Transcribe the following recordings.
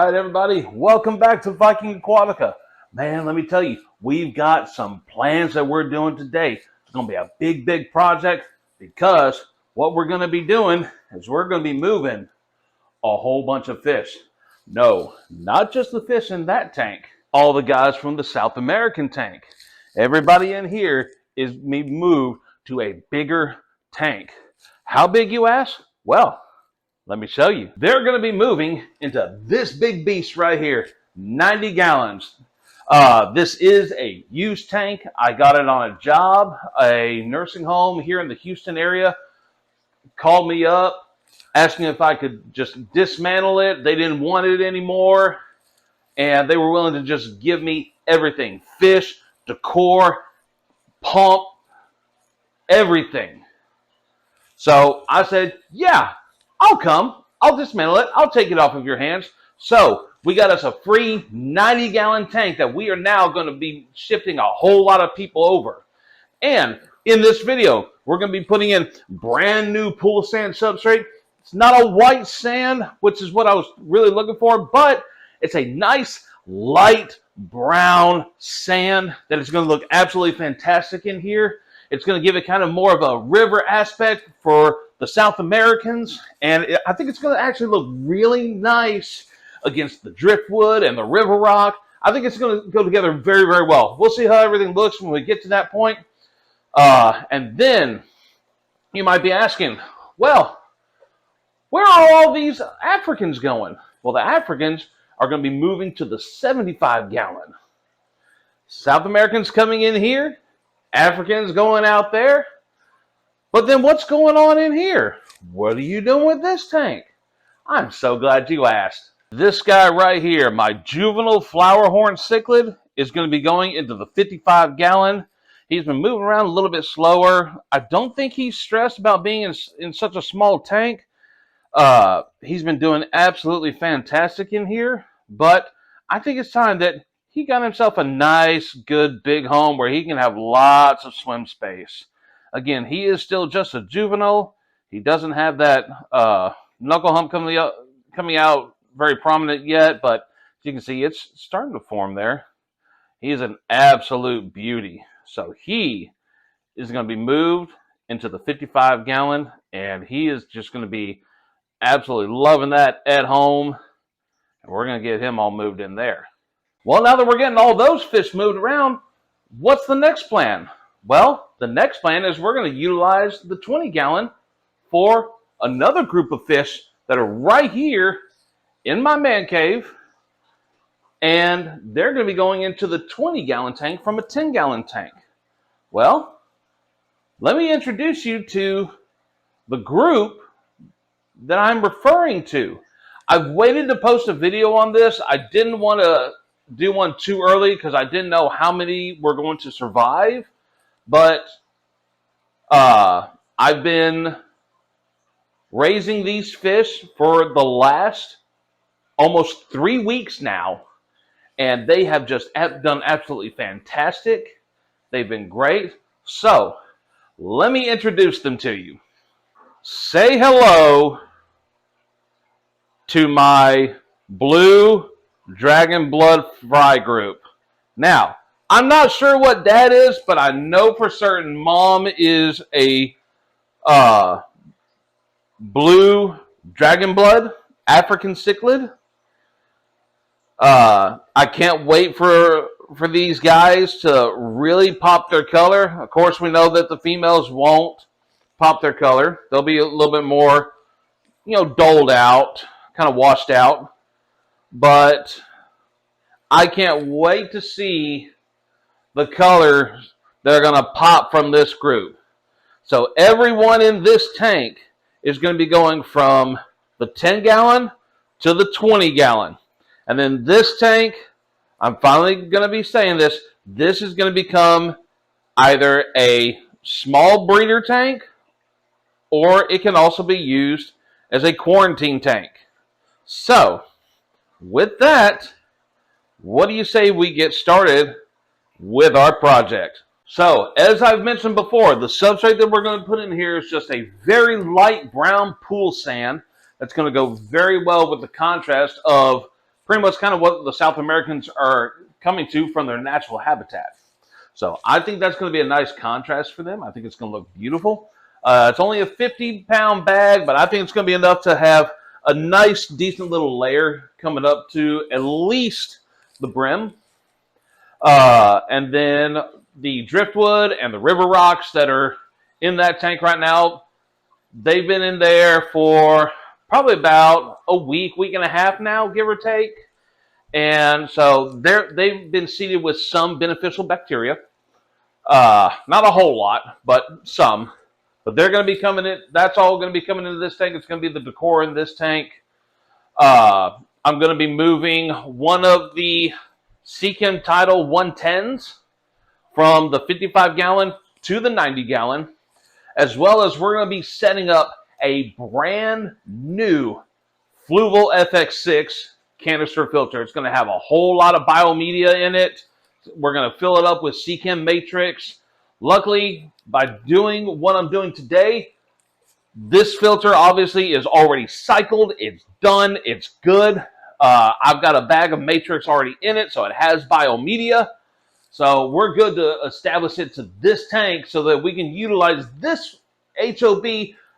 right, everybody, welcome back to Viking Aquatica. Man, let me tell you, we've got some plans that we're doing today. It's going to be a big project because what we're going to be doing is we're going to be moving a whole bunch of fish. No, not just the fish in that tank. All the guys from the South American tank. Everybody in here is being moved to a bigger tank. How big, you ask? Well, let me show you. They're going to be moving into this big beast right here, 90 gallons. This is a used tank. I got it on a job. A nursing home here in the Houston area called me up, asking if I could just dismantle it. They didn't want it anymore, and they were willing to just give me everything. Fish, decor, pump, everything. So I said, yeah, I'll come. I'll dismantle it. I'll take it off of your hands. So we got us a free 90-gallon tank that we are now going to be shifting a whole lot of people over. And in this video, we're going to be putting in brand new pool sand substrate. It's not a white sand, which is what I was really looking for, but it's a nice light brown sand that is going to look absolutely fantastic in here. It's going to give it kind of more of a river aspect for the South Americans, and I think it's going to actually look really nice against the driftwood and the river rock. I think it's going to go together very well. We'll see how everything looks when we get to that point. And then you might be asking, well, where are all these Africans going? Well, the Africans are going to be moving to the 75-gallon. South Americans coming in here, Africans going out there. But then what's going on in here? What are you doing with this tank? I'm so glad you asked. This guy right here, my juvenile flower horn cichlid, is going to be going into the 55-gallon. He's been moving around a little bit slower. I don't think he's stressed about being in such a small tank. He's been doing absolutely fantastic in here, but I think it's time that he got himself a nice, good, big home where he can have lots of swim space. Again, he is still just a juvenile. He doesn't have that knuckle hump coming out very prominent yet, but as you can see, it's starting to form there. He is an absolute beauty. So he is going to be moved into the 55-gallon, and he is just going to be absolutely loving that at home. And we're going to get him all moved in there. Well, now that we're getting all those fish moved around, what's the next plan? Well, the next plan is we're going to utilize the 20-gallon for another group of fish that are right here in my man cave, and they're going to be going into the 20-gallon tank from a 10-gallon tank. Well, let me introduce you to the group that I'm referring to. I've waited to post a video on this. I didn't want to do one too early because I didn't know how many were going to survive. But I've been raising these fish for the last almost 3 weeks now, and they have just done absolutely fantastic. They've been great. So let me introduce them to you. Say hello to my blue dragon blood fry group. Now, I'm not sure what dad is, but I know for certain mom is a blue dragon blood African cichlid. I can't wait for these guys to really pop their color. Of course, we know that the females won't pop their color. They'll be a little bit more, doled out, kind of washed out. But I can't wait to see the colors that are going to pop from this group. So everyone in this tank is going to be going from the 10-gallon to the 20-gallon. And then this tank, I'm finally going to be saying this is going to become either a small breeder tank, or it can also be used as a quarantine tank. So, with that, what do you say we get started with our project? So, as I've mentioned before, the substrate that we're going to put in here is just a very light brown pool sand that's going to go very well with the contrast of pretty much kind of what the South Americans are coming to from their natural habitat. So I think that's going to be a nice contrast for them. I think it's going to look beautiful. It's only a 50-pound bag, but I think it's going to be enough to have a nice, decent little layer coming up to at least the brim. And then the driftwood and the river rocks that are in that tank right now, they've been in there for probably about a week and a half now, give or take. And so they've been seeded with some beneficial bacteria. Not a whole lot, but some. But they're going to be coming in. That's all going to be coming into this tank. It's going to be the decor in this tank. I'm going to be moving one of the SKOL Tidal 110s from the 55-gallon to the 90-gallon, as well as we're going to be setting up a brand new Fluval FX6 canister filter. It's going to have a whole lot of biomedia in it. We're going to fill it up with SKOL matrix. Luckily, by doing what I'm doing today, this filter obviously is already cycled. It's done. It's good. I've got a bag of matrix already in it, so it has biomedia. So we're good to establish it to this tank so that we can utilize this HOB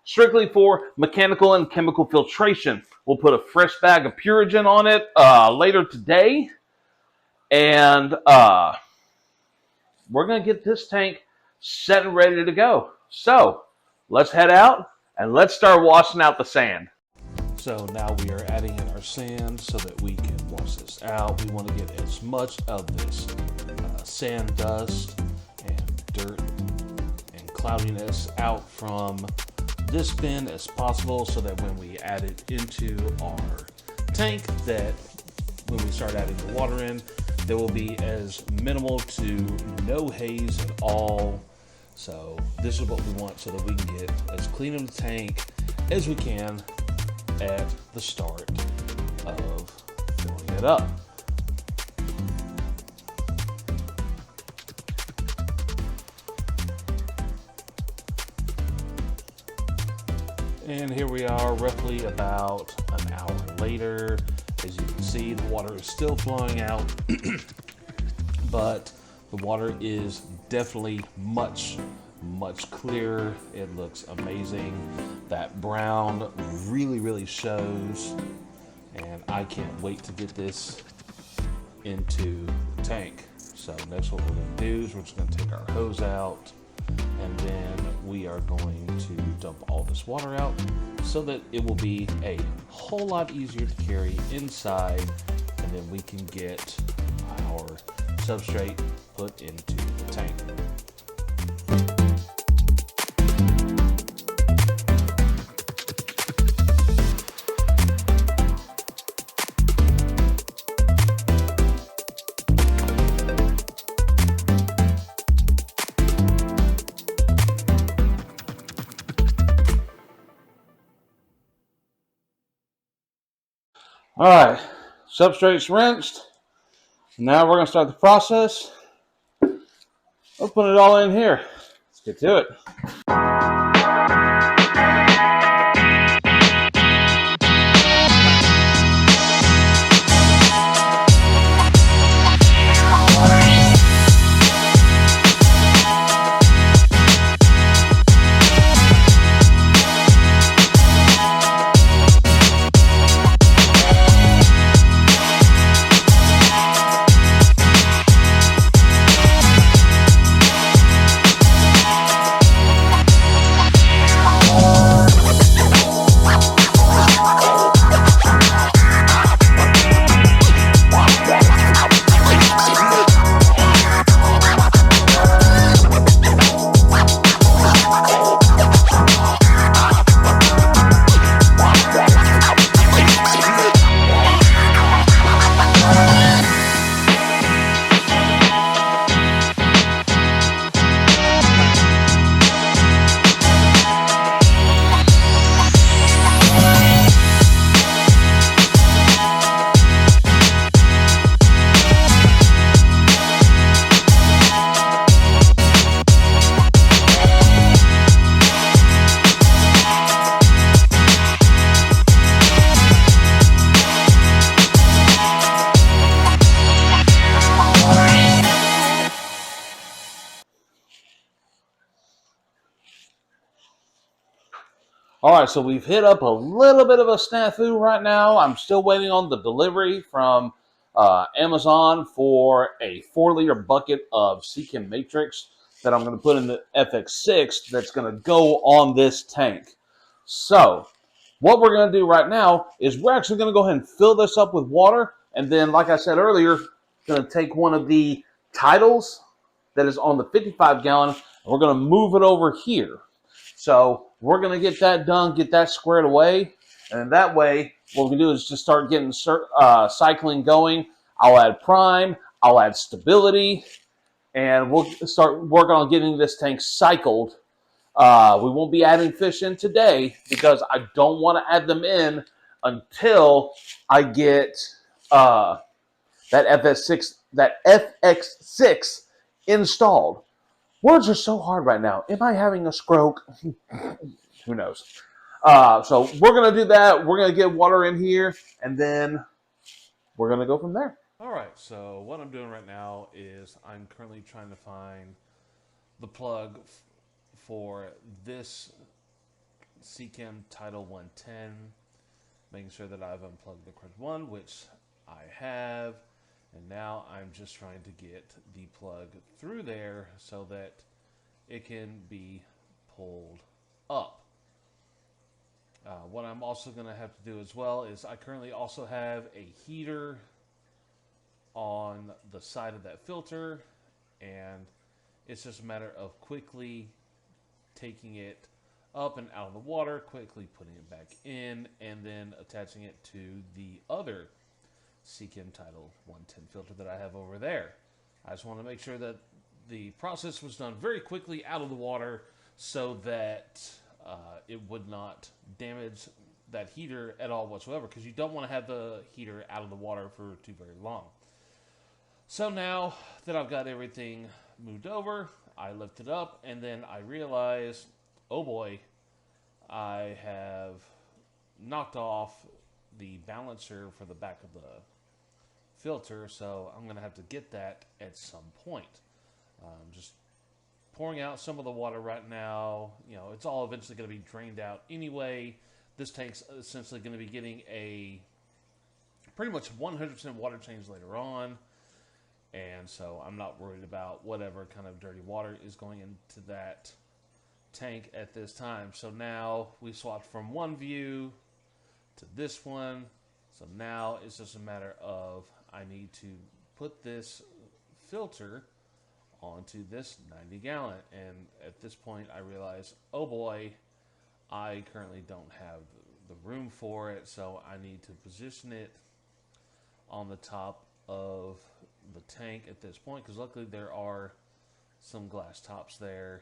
strictly for mechanical and chemical filtration. We'll put a fresh bag of Purigen on it later today. And we're going to get this tank set and ready to go. So let's head out and let's start washing out the sand. So now we are adding in our sand so that we can wash this out. We want to get as much of this sand dust and dirt and cloudiness out from this bin as possible, so that when we add it into our tank, that when we start adding the water in, there will be as minimal to no haze at all. So this is what we want, so that we can get as clean of the tank as we can at the start of filling it up. And here we are, roughly about an hour later. As you can see, the water is still flowing out, but the water is definitely much clearer. It looks amazing. That brown really shows, and I can't wait to get this into the tank. So next, what we're going to do is we're just going to take our hose out, and then we are going to dump all this water out so that it will be a whole lot easier to carry inside, and then we can get our substrate put into the tank. All right, substrate's rinsed. Now we're going to start the process. Let's put it all in here. Let's get to it. All right, so we've hit up a little bit of a snafu right now. I'm still waiting on the delivery from Amazon for a 4-liter bucket of Seachem Matrix that I'm going to put in the FX6 that's going to go on this tank. So what we're going to do right now is we're actually going to go ahead and fill this up with water. And then, like I said earlier, going to take one of the titles that is on the 55-gallon, and we're going to move it over here. So we're going to get that done, get that squared away. And that way, what we can do is just start getting cycling going. I'll add prime, I'll add stability, and we'll start working on getting this tank cycled. We won't be adding fish in today because I don't want to add them in until I get that FX6 installed. Words are so hard right now. Am I having a stroke? Who knows? So we're going to do that. We're going to get water in here, and then we're going to go from there. All right, so what I'm doing right now is I'm currently trying to find the plug for this Seachem Title 110, making sure that I've unplugged the correct one, which I have, and now I'm just trying to get the plug through there so that it can be pulled up. What I'm also going to have to do as well is I currently also have a heater on the side of that filter, and it's just a matter of quickly taking it up and out of the water, quickly putting it back in, and then attaching it to the other Seachem Title 110 filter that I have over there. I just want to make sure that the process was done very quickly out of the water so that it would not damage that heater at all whatsoever, because you don't want to have the heater out of the water for too very long. So now that I've got everything moved over, I lift it up, and then I realize, oh boy, I have knocked off the balancer for the back of the filter, so I'm going to have to get that at some point. Just pouring out some of the water right now. You know, it's all eventually going to be drained out anyway. This tank's essentially going to be getting a pretty much 100% water change later on. And so I'm not worried about whatever kind of dirty water is going into that tank at this time. So now we swapped from one view to this one. So now it's just a matter of I need to put this filter onto this 90-gallon. And at this point I realize, oh boy, I currently don't have the room for it. So I need to position it on the top of the tank at this point, because luckily there are some glass tops there,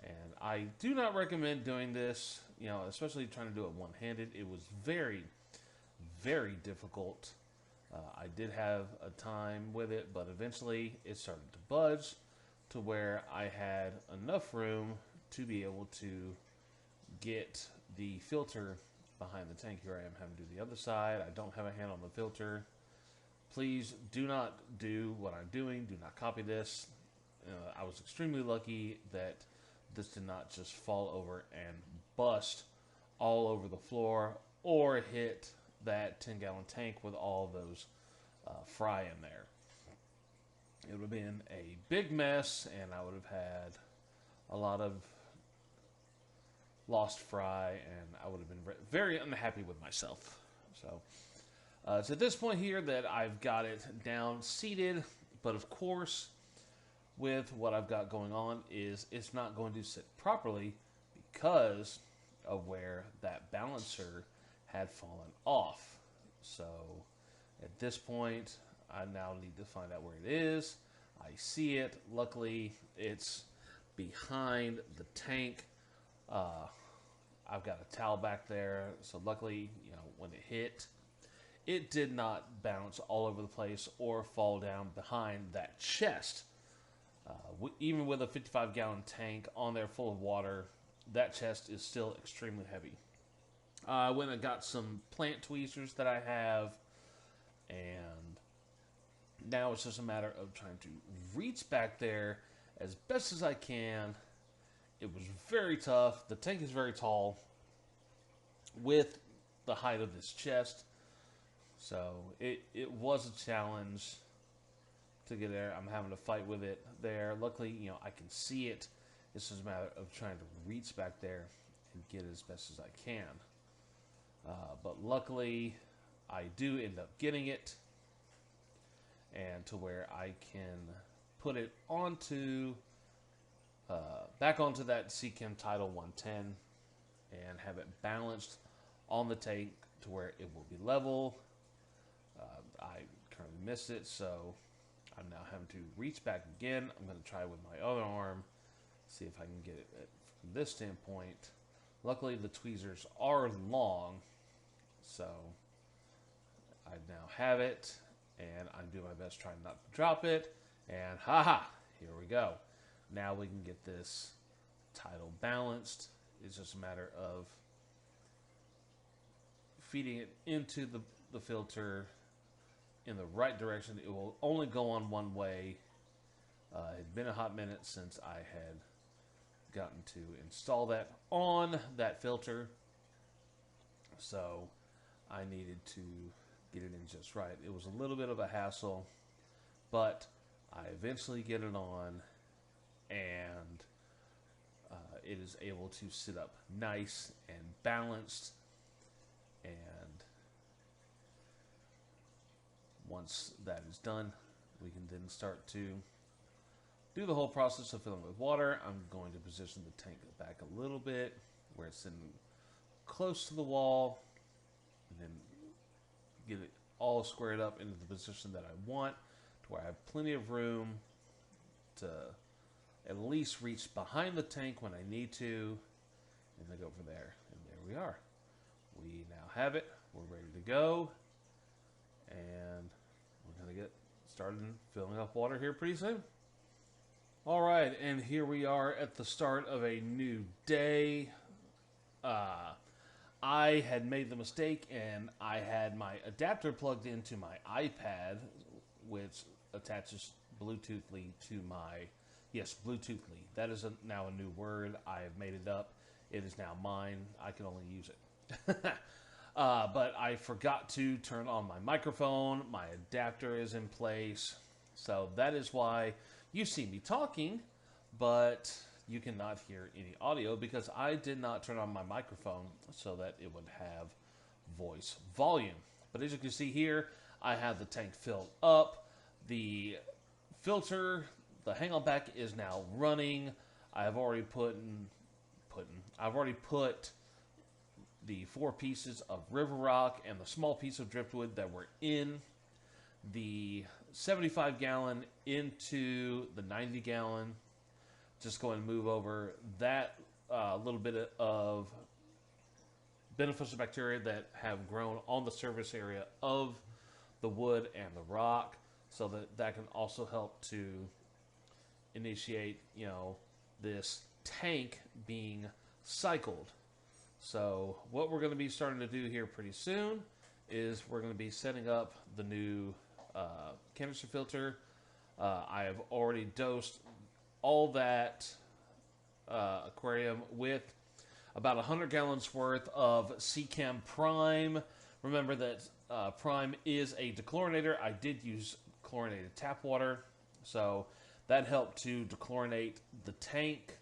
and I do not recommend doing this, you know, especially trying to do it one-handed. It was very, very difficult. I did have a time with it, but eventually it started to budge to where I had enough room to be able to get the filter behind the tank. Here I am having to do the other side. I don't have a hand on the filter. Please do not do what I'm doing. Do not copy this. I was extremely lucky that this did not just fall over and bust all over the floor or hit that 10-gallon tank with all of those fry in there. It would have been a big mess, and I would have had a lot of lost fry, and I would have been very unhappy with myself. So it's at this point here that I've got it down seated, but of course, with what I've got going on is it's not going to sit properly because of where that balancer had fallen off. So at this point, I now need to find out where it is. I see it. Luckily, it's behind the tank. I've got a towel back there, so luckily, you know, when it hit, it did not bounce all over the place or fall down behind that chest. Even with a 55-gallon tank on there full of water, that chest is still extremely heavy. I went and got some plant tweezers that I have, and now it's just a matter of trying to reach back there as best as I can. It was very tough. The tank is very tall, with the height of this chest. So it was a challenge to get there. I'm having to fight with it there. Luckily, I can see it. It's just a matter of trying to reach back there and get it as best as I can. But luckily, I do end up getting it, and to where I can put it onto back onto that SKOL Title 110 and have it balanced on the tank to where it will be level. I currently missed it, so I'm now having to reach back again. I'm going to try with my other arm, see if I can get it from this standpoint. Luckily, the tweezers are long, so I now have it, and I'm doing my best trying not to drop it. And haha, here we go. Now we can get this title balanced. It's just a matter of feeding it into the filter in the right direction. It will only go on one way. It had been a hot minute since I had gotten to install that on that filter, so I needed to get it in just right. It was a little bit of a hassle, but I eventually get it on, and it is able to sit up nice and balanced. And once that is done, we can then start to do the whole process of filling with water. I'm going to position the tank back a little bit where it's sitting close to the wall, and then get it all squared up into the position that I want, to where I have plenty of room to at least reach behind the tank when I need to, and then go from there. And there we are. We now have it. We're ready to go, and we're going to get started filling up water here pretty soon. All right, and here we are at the start of a new day. I had made the mistake, and I had my adapter plugged into my iPad, which attaches Bluetoothly to my, yes, Bluetoothly. That is now a new word. I have made it up. It is now mine. I can only use it. But I forgot to turn on my microphone. My adapter is in place. So that is why you see me talking, but you cannot hear any audio because I did not turn on my microphone so that it would have voice volume. But as you can see here, I have the tank filled up. The filter, the hang-on back is now running. I've already put the 4 pieces of river rock and the small piece of driftwood that were in the 75-gallon into the 90-gallon. Just going to move over that little bit of beneficial bacteria that have grown on the surface area of the wood and the rock, so that can also help to initiate, this tank being cycled. So what we're going to be starting to do here pretty soon is we're going to be setting up the new canister filter. I have already dosed all that aquarium with about 100 gallons worth of SKOL Prime. Remember that Prime is a dechlorinator. I did use chlorinated tap water, so that helped to dechlorinate the tank,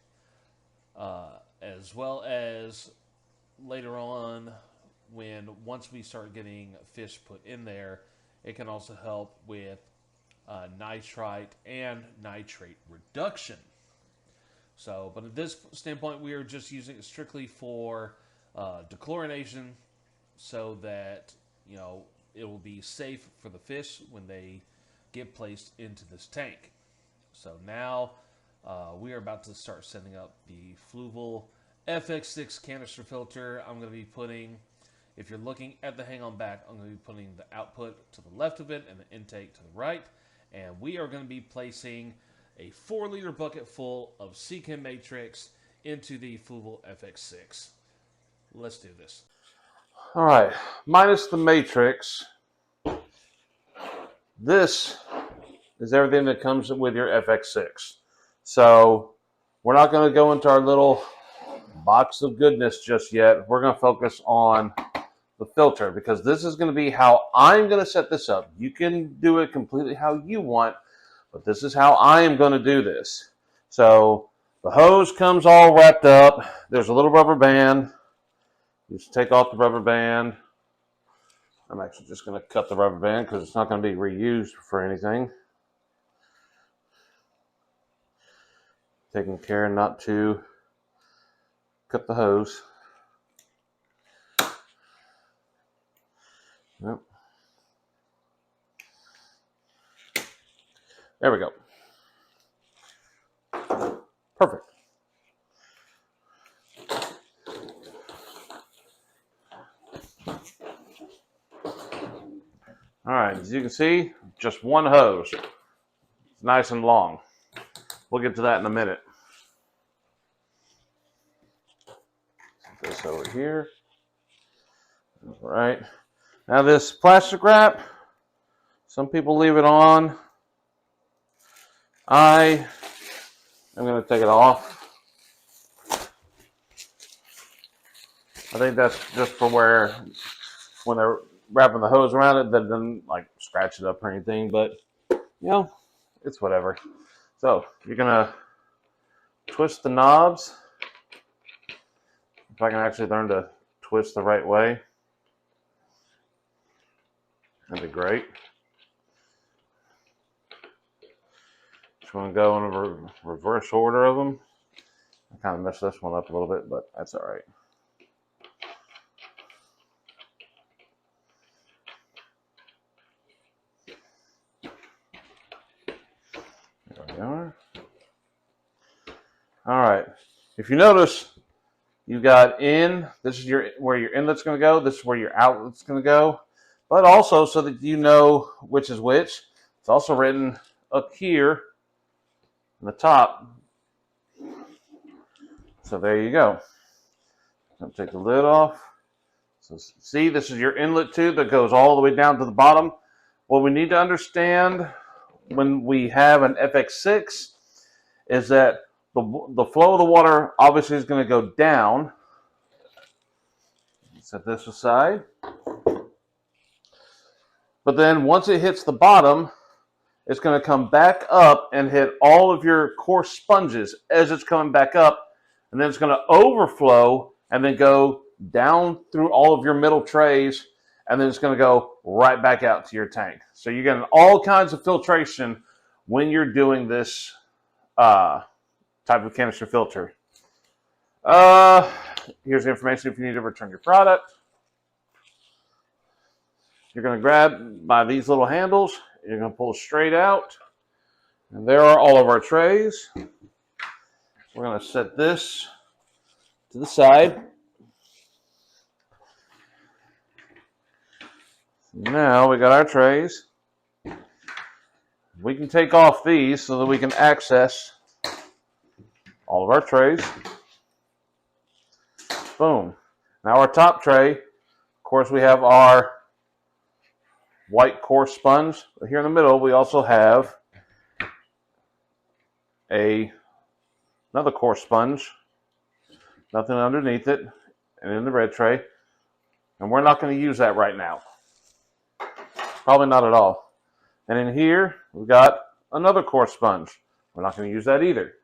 as well as later on, once we start getting fish put in there, it can also help with nitrite and nitrate reduction. So, but at this standpoint, we are just using it strictly for dechlorination, so that it will be safe for the fish when they get placed into this tank. So now we are about to start setting up the Fluval FX6 canister filter. I'm going to be putting, if you're looking at the hang-on back, I'm going to be putting the output to the left of it and the intake to the right. And we are going to be placing a 4-liter bucket full of SKOL Matrix into the Fluval FX6. Let's do this. All right, minus the matrix, this is everything that comes with your FX6. So we're not going to go into our little box of goodness just yet. We're going to focus on the filter because this is going to be how I'm going to set this up. You can do it completely how you want, but this is how I am going to do this. So the hose comes all wrapped up. There's a little rubber band. You just take off the rubber band. I'm actually just going to cut the rubber band because it's not going to be reused for anything. Taking care not to cut the hose. Yep. There we go. Perfect. All right, as you can see, just one hose. It's nice and long. We'll get to that in a minute. Put this over here. All right. Now this plastic wrap, some people leave it on. I am going to take it off. I think that's just for where, when they're wrapping the hose around it, that doesn't like scratch it up or anything, but you know, it's whatever. So you're going to twist the knobs. If I can actually learn to twist the right way, that'd be great. Just want to go in a reverse order of them. I kind of messed this one up a little bit, but that's all right. There we are. All right. If you notice, you've got in. This is where your inlet's going to go. This is where your outlet's going to go. But also, so that you know which is which, it's also written up here in the top. So there you go. I'll take the lid off. So see, this is your inlet tube that goes all the way down to the bottom. What we need to understand when we have an FX6 is that the flow of the water obviously is going to go down. Set this aside. But then once it hits the bottom, it's going to come back up and hit all of your coarse sponges as it's coming back up. And then it's going to overflow and then go down through all of your middle trays. And then it's going to go right back out to your tank. So you're getting all kinds of filtration when you're doing this type of canister filter. Here's the information if you need to return your product. You're going to grab by these little handles. You're going to pull straight out. And there are all of our trays. We're going to set this to the side. Now we got our trays. We can take off these so that we can access all of our trays. Boom. Now our top tray, of course, we have our white coarse sponge. But here in the middle, we also have another coarse sponge. Nothing underneath it. And in the red tray. And we're not going to use that right now. Probably not at all. And in here, we've got another coarse sponge. We're not going to use that either.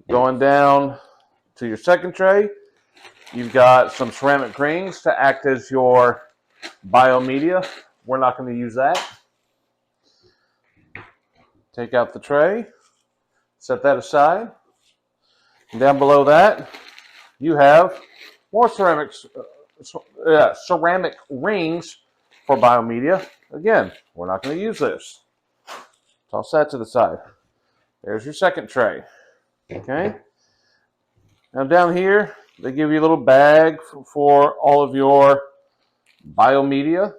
Going down to your second tray, you've got some ceramic rings to act as your biomedia. We're not going to use that. Take out the tray, set that aside. And down below that, you have more ceramic rings for biomedia. Again, we're not going to use this. Toss that to the side. There's your second tray. Okay. Now down here, they give you a little bag for all of your biomedia,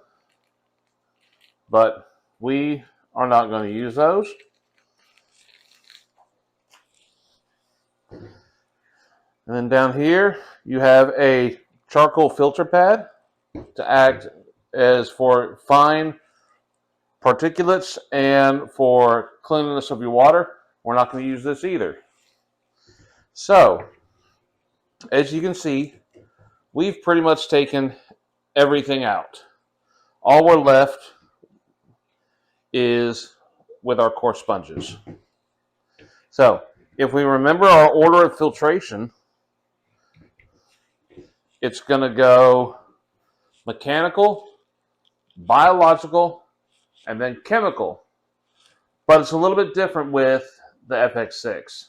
but we are not going to use those. And then down here, you have a charcoal filter pad to act as for fine particulates and for cleanliness of your water. We're not going to use this either. So, as you can see, we've pretty much taken everything out. All we're left is with our coarse sponges. So, if we remember our order of filtration, it's going to go mechanical, biological, and then chemical. But it's a little bit different with the FX6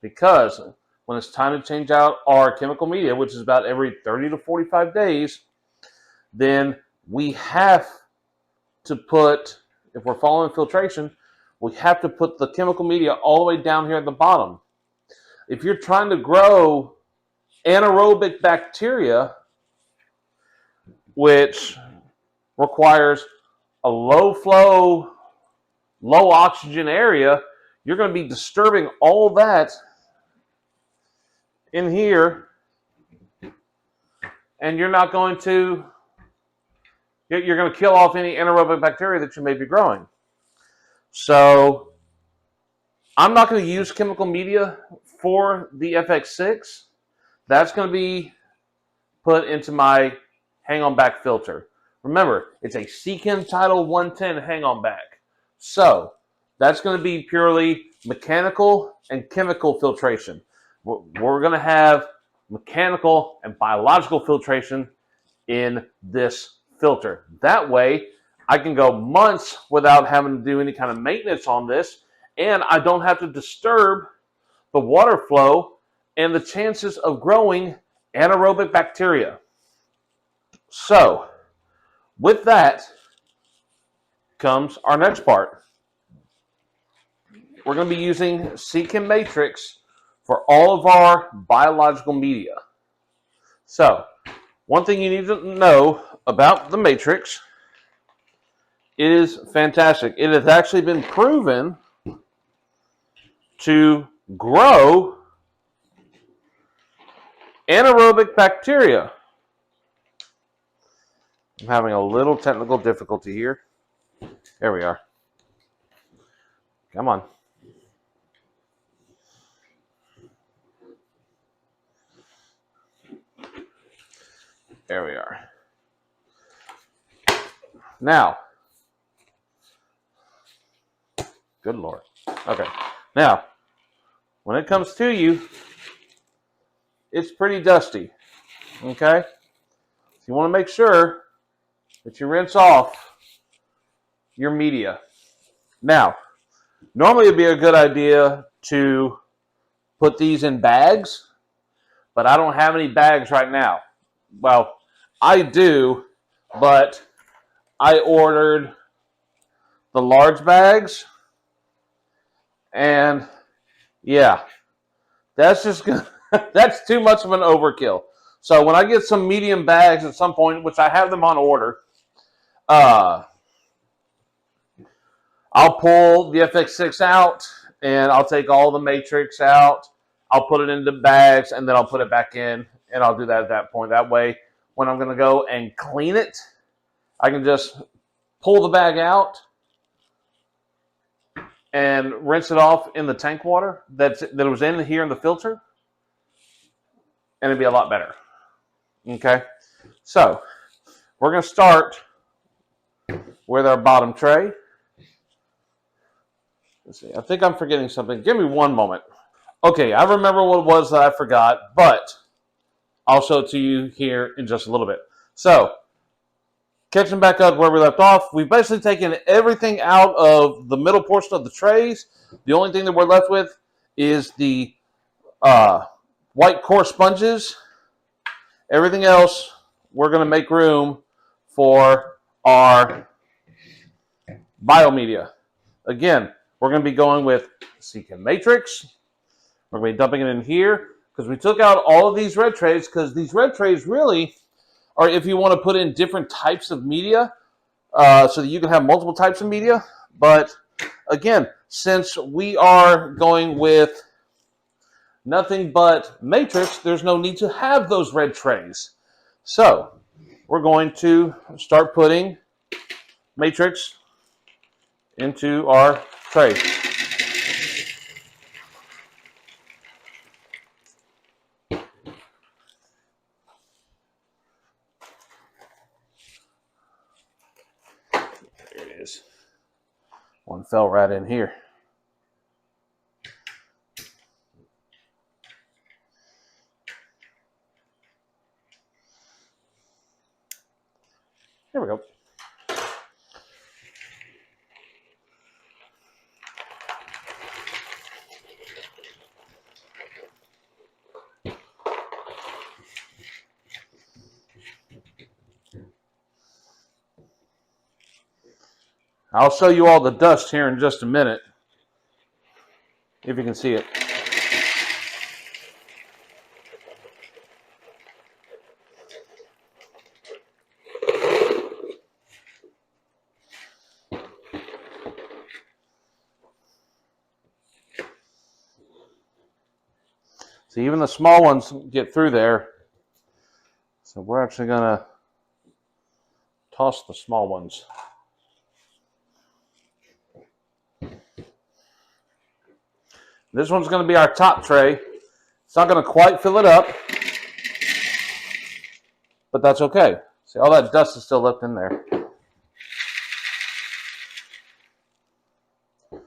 because when it's time to change out our chemical media, which is about every 30 to 45 days, then we have to put, if we're following filtration, we have to put the chemical media all the way down here at the bottom. If you're trying to grow anaerobic bacteria, which requires a low flow, low oxygen area, you're going to be disturbing all that in here, and you're not going to, you're going to kill off any anaerobic bacteria that you may be growing. So I'm not going to use chemical media for the FX6. That's going to be put into my hang-on back filter. Remember, it's a Seachem Title 110 hang-on back. So that's going to be purely mechanical and chemical filtration. We're going to have mechanical and biological filtration in this filter. That way, I can go months without having to do any kind of maintenance on this, and I don't have to disturb the water flow and the chances of growing anaerobic bacteria. So, with that comes our next part. We're going to be using Seachem Matrix for all of our biological media. So, one thing you need to know about the Matrix is fantastic. It has actually been proven to grow anaerobic bacteria. I'm having a little technical difficulty here. There we are. Come on. There we are. Now, good Lord. Okay. Now, when it comes to you, it's pretty dusty. Okay? So you want to make sure that you rinse off your media. Now, normally it'd be a good idea to put these in bags, but I don't have any bags right now. Well, I do, but I ordered the large bags, and yeah, that's just gonna, that's too much of an overkill. So when I get some medium bags at some point, which I have them on order, I'll pull the FX6 out, and I'll take all the Matrix out. I'll put it into bags, and then I'll put it back in, and I'll do that at that point. That way, when I'm going to go and clean it, I can just pull the bag out and rinse it off in the tank water that was in here in the filter, and it'd be a lot better. Okay? So, we're going to start with our bottom tray. Let's see. I think I'm forgetting something. Give me one moment. Okay, I remember what it was that I forgot, but I'll show it to you here in just a little bit. So, catching back up where we left off, we've basically taken everything out of the middle portion of the trays. The only thing that we're left with is the white coarse sponges. Everything else, we're going to make room for our biomedia. Again, we're going to be going with Seachem Matrix. We're going to be dumping it in here because we took out all of these red trays because these red trays really are if you want to put in different types of media so that you can have multiple types of media. But again, since we are going with nothing but Matrix, there's no need to have those red trays. So we're going to start putting Matrix into our tray. Something fell right in here. Here we go. I'll show you all the dust here in just a minute, if you can see it. So even the small ones get through there. So we're actually going to toss the small ones. This one's going to be our top tray. It's not going to quite fill it up, but that's okay. See, all that dust is still left in there. Let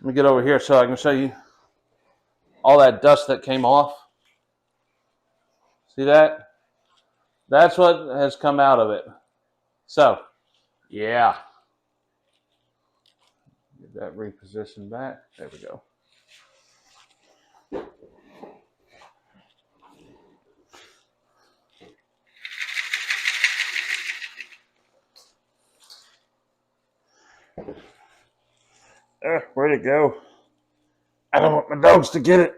me get over here so I can show you all that dust that came off. See that? That's what has come out of it. So, yeah. Get that repositioned back. There we go. Where'd it go? I don't want my dogs to get it.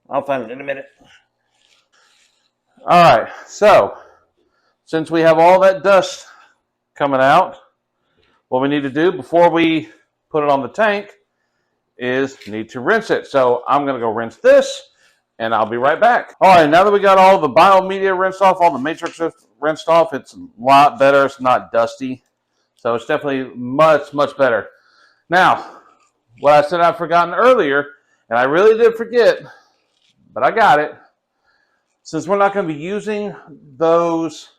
I'll find it in a minute. All right, so since we have all that dust coming out, what we need to do before we put it on the tank is need to rinse it. So I'm going to go rinse this, and I'll be right back. All right, now that we got all the biomedia rinsed off, all the matrix rinsed off, it's a lot better. It's not dusty. So it's definitely much, much better. Now, what I said I've forgotten earlier, and I really did forget, but I got it. Since we're not going to be using those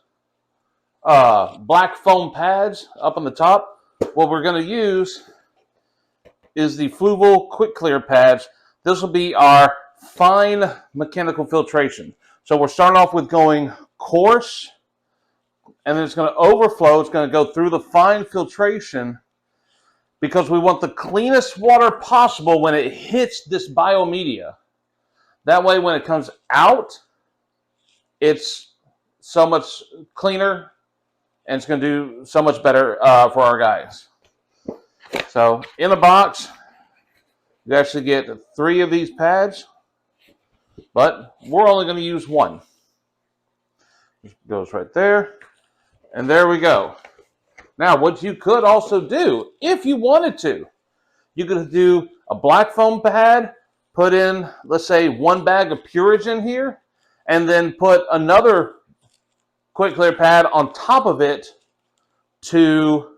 black foam pads up on the top, what we're going to use is the Fluval Quick Clear pads. This will be our fine mechanical filtration. So we're starting off with going coarse, and then it's going to overflow. It's going to go through the fine filtration because we want the cleanest water possible when it hits this biomedia. That way, when it comes out, it's so much cleaner, and it's going to do so much better for our guys. So in a box, you actually get 3 of these pads, but we're only going to use 1. It goes right there, and there we go. Now, what you could also do, if you wanted to, you could do a black foam pad, put in, let's say, 1 bag of Purigen here, and then put another Quick Clear pad on top of it to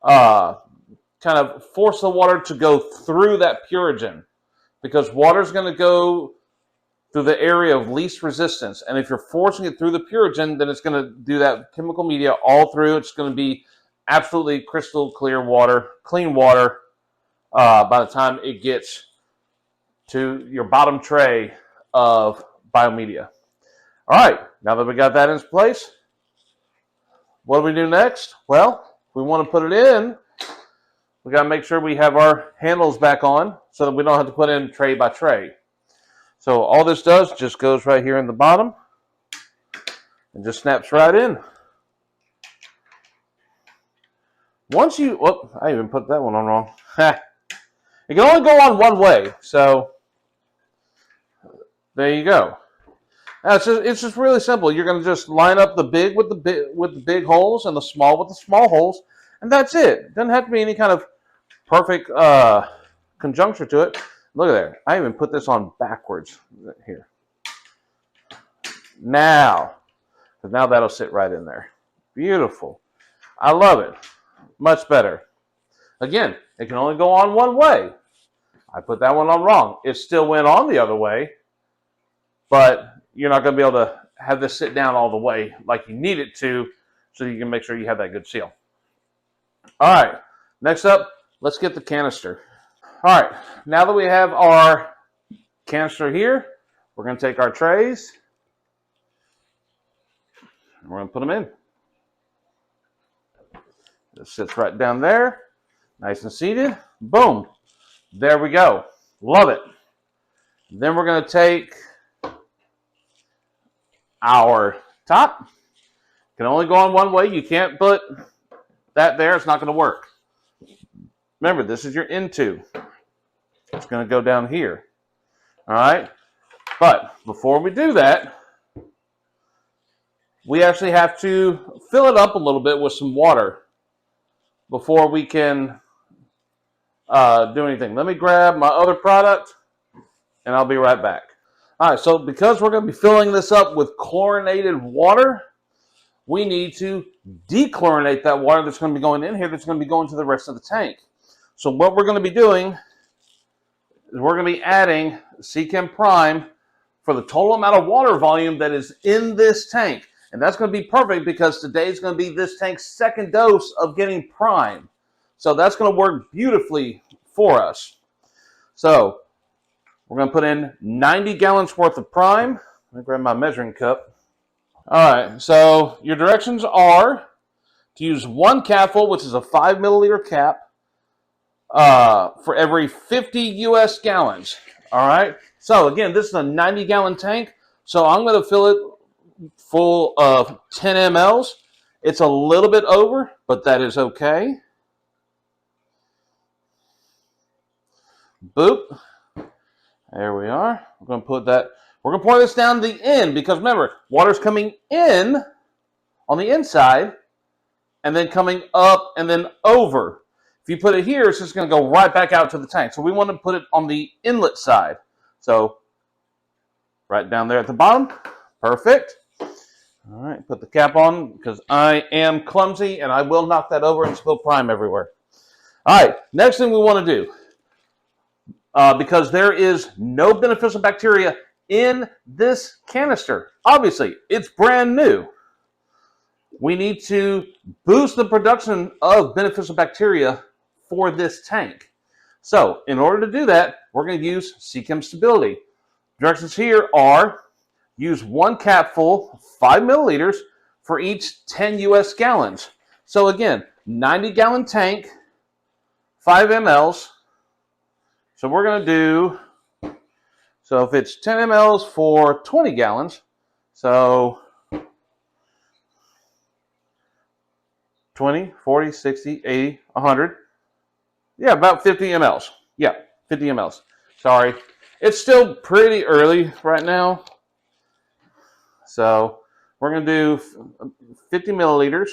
kind of force the water to go through that Purigen, because water is going to go through the area of least resistance. And if you're forcing it through the Purigen, then it's going to do that chemical media all through. It's going to be absolutely crystal clear water, clean water, by the time it gets to your bottom tray of biomedia. All right, now that we got that in place, what do we do next? Well, if we want to put it in, we got to make sure we have our handles back on so that we don't have to put in tray by tray. So all this does just goes right here in the bottom and just snaps right in. Once you, oh, I even put that one on wrong. It can only go on one way, so there you go. Now it's just really simple. You're going to just line up the big with the big holes and the small with the small holes, and that's it. It doesn't have to be any kind of perfect conjuncture to it. Look at there. I even put this on backwards here. Now, because now that'll sit right in there. Beautiful. I love it. Much better. Again, it can only go on one way. I put that one on wrong. It still went on the other way, but you're not going to be able to have this sit down all the way like you need it to, so you can make sure you have that good seal. All right, next up, let's get the canister. All right, now that we have our canister here, we're going to take our trays and we're going to put them in. It sits right down there, nice and seated. Boom, there we go. Love it. Then we're going to take our top. Can only go on one way. You can't put that there. It's not going to work. Remember, this is your end tube. It's going to go down here. All right. But before we do that, we actually have to fill it up a little bit with some water before we can do anything. Let me grab my other product and I'll be right back. All right. So because we're going to be filling this up with chlorinated water, we need to dechlorinate that water that's going to be going in here that's going to be going to the rest of the tank. So what we're going to be doing is we're going to be adding SeaChem Prime for the total amount of water volume that is in this tank. And that's going to be perfect because today is going to be this tank's second dose of getting Prime. So that's going to work beautifully for us. So we're going to put in 90 gallons worth of Prime. Let me grab my measuring cup. All right, so your directions are to use one capful, which is a 5 milliliter cap, for every 50 US gallons. All right, so again, this is a 90 gallon tank, so I'm going to fill it full of 10 mLs. It's a little bit over, but that is okay. Boop. There we are. We're going to put that. We're going to pour this down the end because remember, water's coming in on the inside and then coming up and then over. If you put it here, it's just going to go right back out to the tank. So we want to put it on the inlet side. So right down there at the bottom. Perfect. All right, put the cap on because I am clumsy and I will knock that over and spill Prime everywhere. All right, next thing we want to do, because there is no beneficial bacteria in this canister. Obviously, it's brand new. We need to boost the production of beneficial bacteria for this tank. So in order to do that, we're going to use SeaChem Stability. Directions here are use one capful, 5 milliliters, for each 10 US gallons. So again, 90 gallon tank, 5 mLs. So we're going to do, so if it's 10 mLs for 20 gallons, so 20, 40, 60, 80, 100. Yeah, about 50 mLs. Yeah, 50 mLs. Sorry. It's still pretty early right now. So we're going to do 50 milliliters.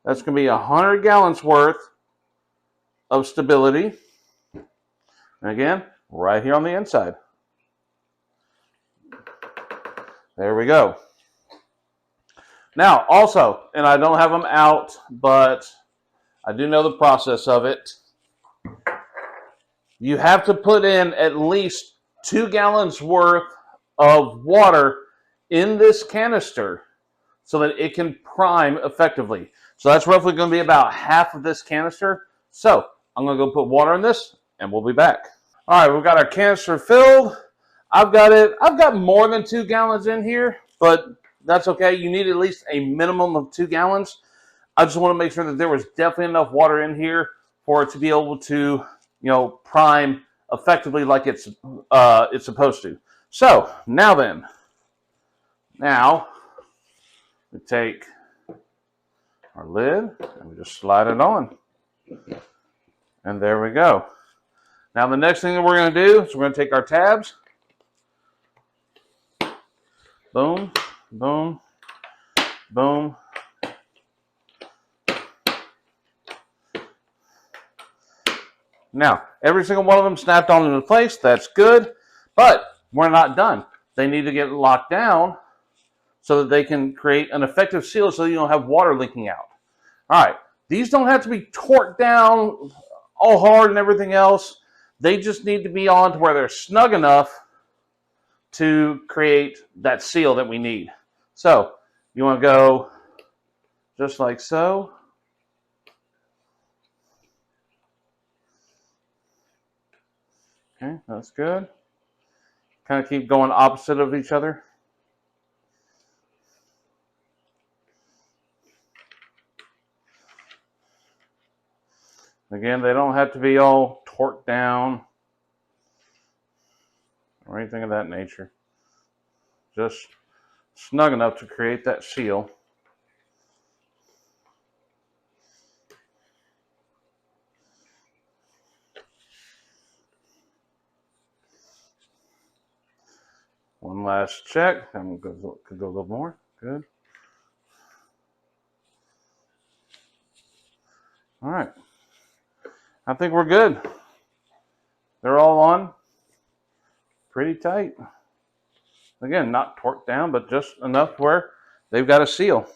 That's going to be 100 gallons worth of stability. And again, right here on the inside. There we go. Now, also, and I don't have them out, but I do know the process of it. You have to put in at least 2 gallons worth of water in this canister so that it can prime effectively. So that's roughly going to be about half of this canister. So I'm going to go put water in this and we'll be back. All right, we've got our canister filled. I've got more than 2 gallons in here, but that's okay. You need at least a minimum of 2 gallons. I just want to make sure that there was definitely enough water in here for it to be able to, prime effectively like it's supposed to. So now then, we take our lid and we just slide it on. And there we go. Now the next thing that we're going to do is we're going to take our tabs. Boom, boom, boom. Now, every single one of them snapped on into place. That's good. But we're not done. They need to get locked down so that they can create an effective seal so you don't have water leaking out. All right. These don't have to be torqued down all hard and everything else. They just need to be on to where they're snug enough to create that seal that we need. So you want to go just like so. Okay, that's good. Kind of keep going opposite of each other. Again, they don't have to be all torqued down or anything of that nature. Just snug enough to create that seal. One last check. I'm going to go a little more. Good. All right. I think we're good. They're all on pretty tight. Again, not torqued down, but just enough where they've got a seal.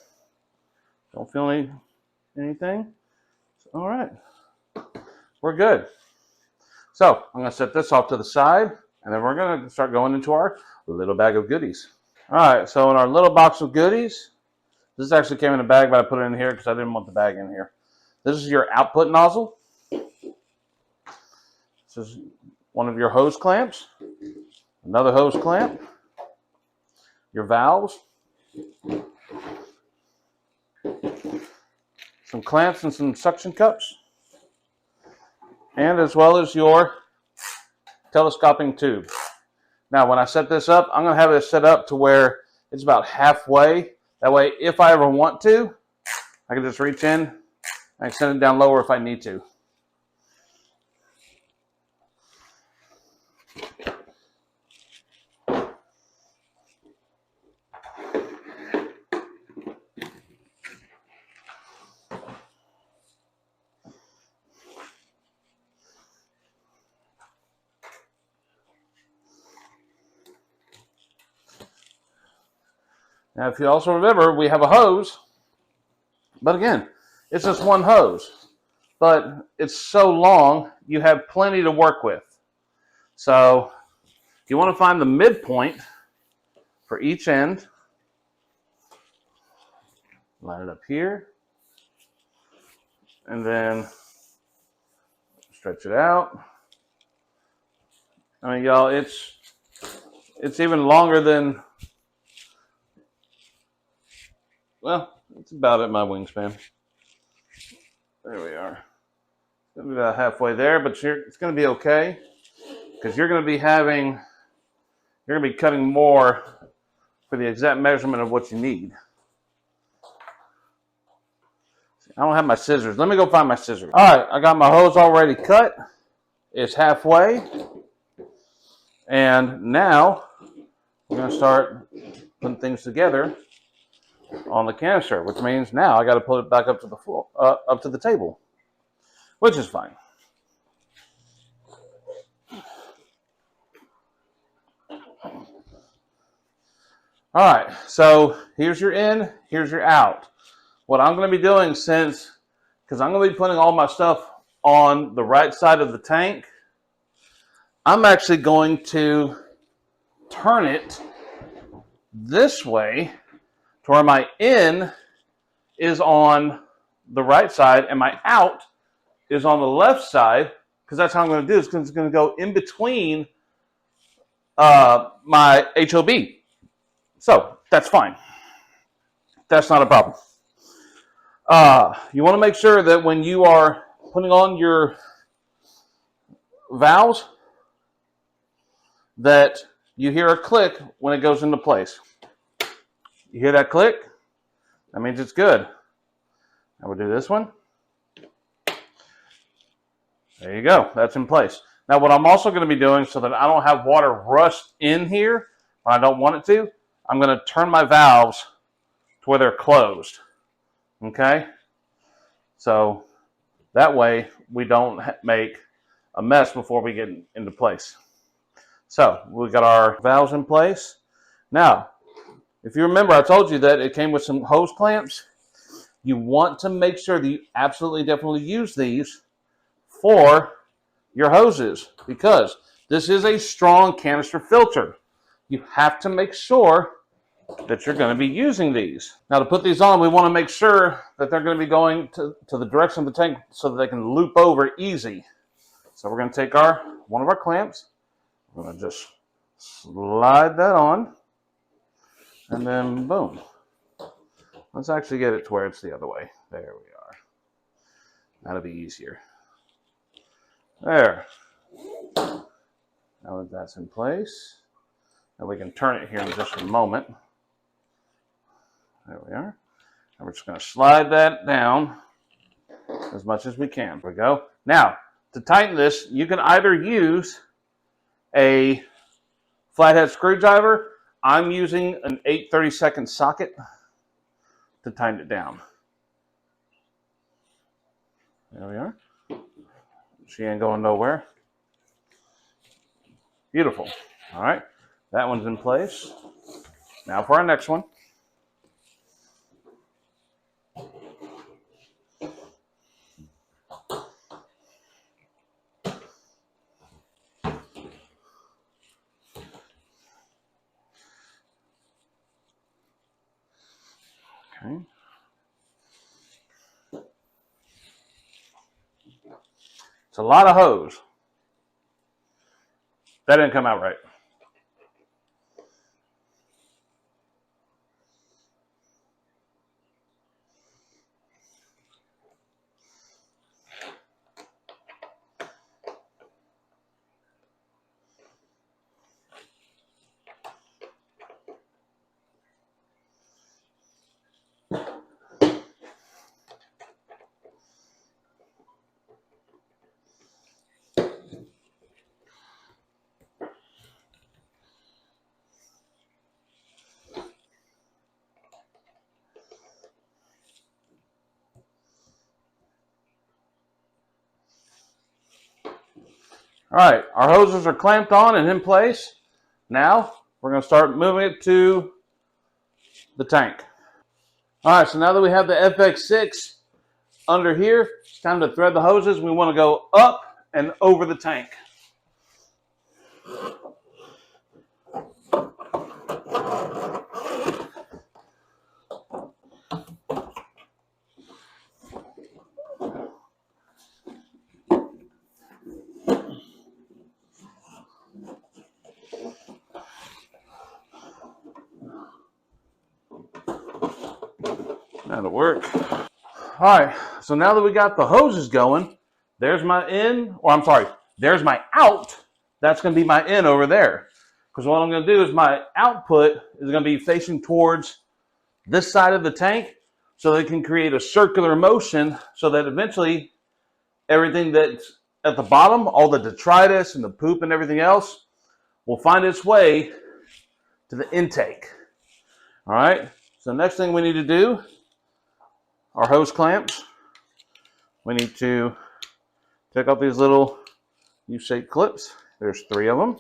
Don't feel anything. All right. We're good. So I'm going to set this off to the side, and then we're going to start going into our little bag of goodies. All right. So in our little box of goodies, this actually came in a bag, but I put it in here because I didn't want the bag in here. This is your output nozzle. This is one of your hose clamps, another hose clamp, your valves, some clamps and some suction cups, and as well as your telescoping tube. Now, when I set this up, I'm going to have it set up to where it's about halfway. That way, if I ever want to, I can just reach in and extend it down lower if I need to. Now, if you also remember, we have a hose, but again, it's just one hose, but it's so long, you have plenty to work with. So you want to find the midpoint for each end. Line it up here, and then stretch it out. I mean, y'all, it's even longer than, well, it's about at my wingspan. There we are. It's going to be about halfway there, but it's going to be okay because you're going to be cutting more for the exact measurement of what you need. I don't have my scissors. Let me go find my scissors. All right, I got my hose already cut. It's halfway. And now we're going to start putting things together on the canister, which means now I got to put it back up to the floor, up to the table, which is fine. All right, so here's your in, here's your out. What I'm going to be doing, because I'm going to be putting all my stuff on the right side of the tank, I'm actually going to turn it this way to where my in is on the right side and my out is on the left side, because that's how I'm going to do this, because it's going to go in between my HOB. So that's fine. That's not a problem. You want to make sure that when you are putting on your valves that you hear a click when it goes into place. You hear that click? That means it's good. Now we'll do this one. There you go. That's in place. Now what I'm also going to be doing so that I don't have water rushed in here when I don't want it to, I'm going to turn my valves to where they're closed. Okay? So that way we don't make a mess before we get into place. So we've got our valves in place. Now, if you remember, I told you that it came with some hose clamps. You want to make sure that you absolutely definitely use these for your hoses, because this is a strong canister filter. You have to make sure that you're going to be using these. Now to put these on, we want to make sure that they're going to be going to the direction of the tank so that they can loop over easy. So we're going to take one of our clamps, I'm going to just slide that on, and then boom. Let's actually get it to where it's the other way. There we are. That'll be easier. There. Now that that's in place, and we can turn it here in just a moment. There we are. And we're just going to slide that down as much as we can. There we go. Now, to tighten this, you can either use a flathead screwdriver. I'm using an 8/32 socket to tighten it down. There we are. She ain't going nowhere. Beautiful. All right. That one's in place. Now for our next one. Okay. It's a lot of hose. That didn't come out right. All right, our hoses are clamped on and in place. Now we're going to start moving it to the tank. All right, so now that we have the FX6 under here, it's time to thread the hoses. We want to go up and over the tank. That'll work. All right, so now that we got the hoses going, there's my in, or I'm sorry, there's my out. That's going to be my in over there. Because what I'm going to do is my output is going to be facing towards this side of the tank so they can create a circular motion so that eventually everything that's at the bottom, all the detritus and the poop and everything else, will find its way to the intake. All right, so next thing we need to do, our hose clamps. We need to take off these little U-shaped clips. There's 3 of them.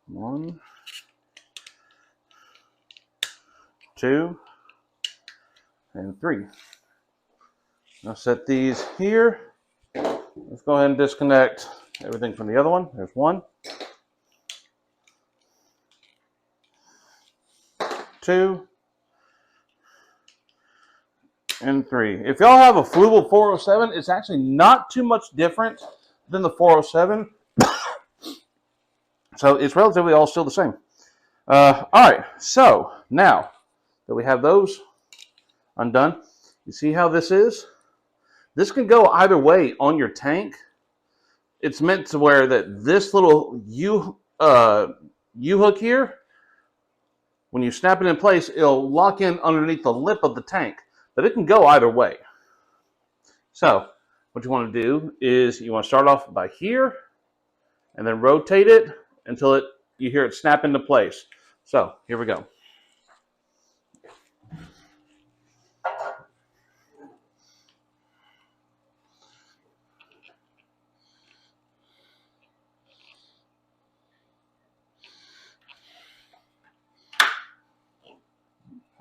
1, 2, and 3. I'll set these here. Let's go ahead and disconnect everything from the other one. There's 1, 2, and 3. If y'all have a Fluval 407, it's actually not too much different than the 407. So it's relatively all still the same. All right, so now that we have those undone, you see how this is? This can go either way on your tank. It's meant to where that this little U-hook here, when you snap it in place, it'll lock in underneath the lip of the tank. But it can go either way. So what you want to do is you want to start off by here and then rotate it until you hear it snap into place. So here we go.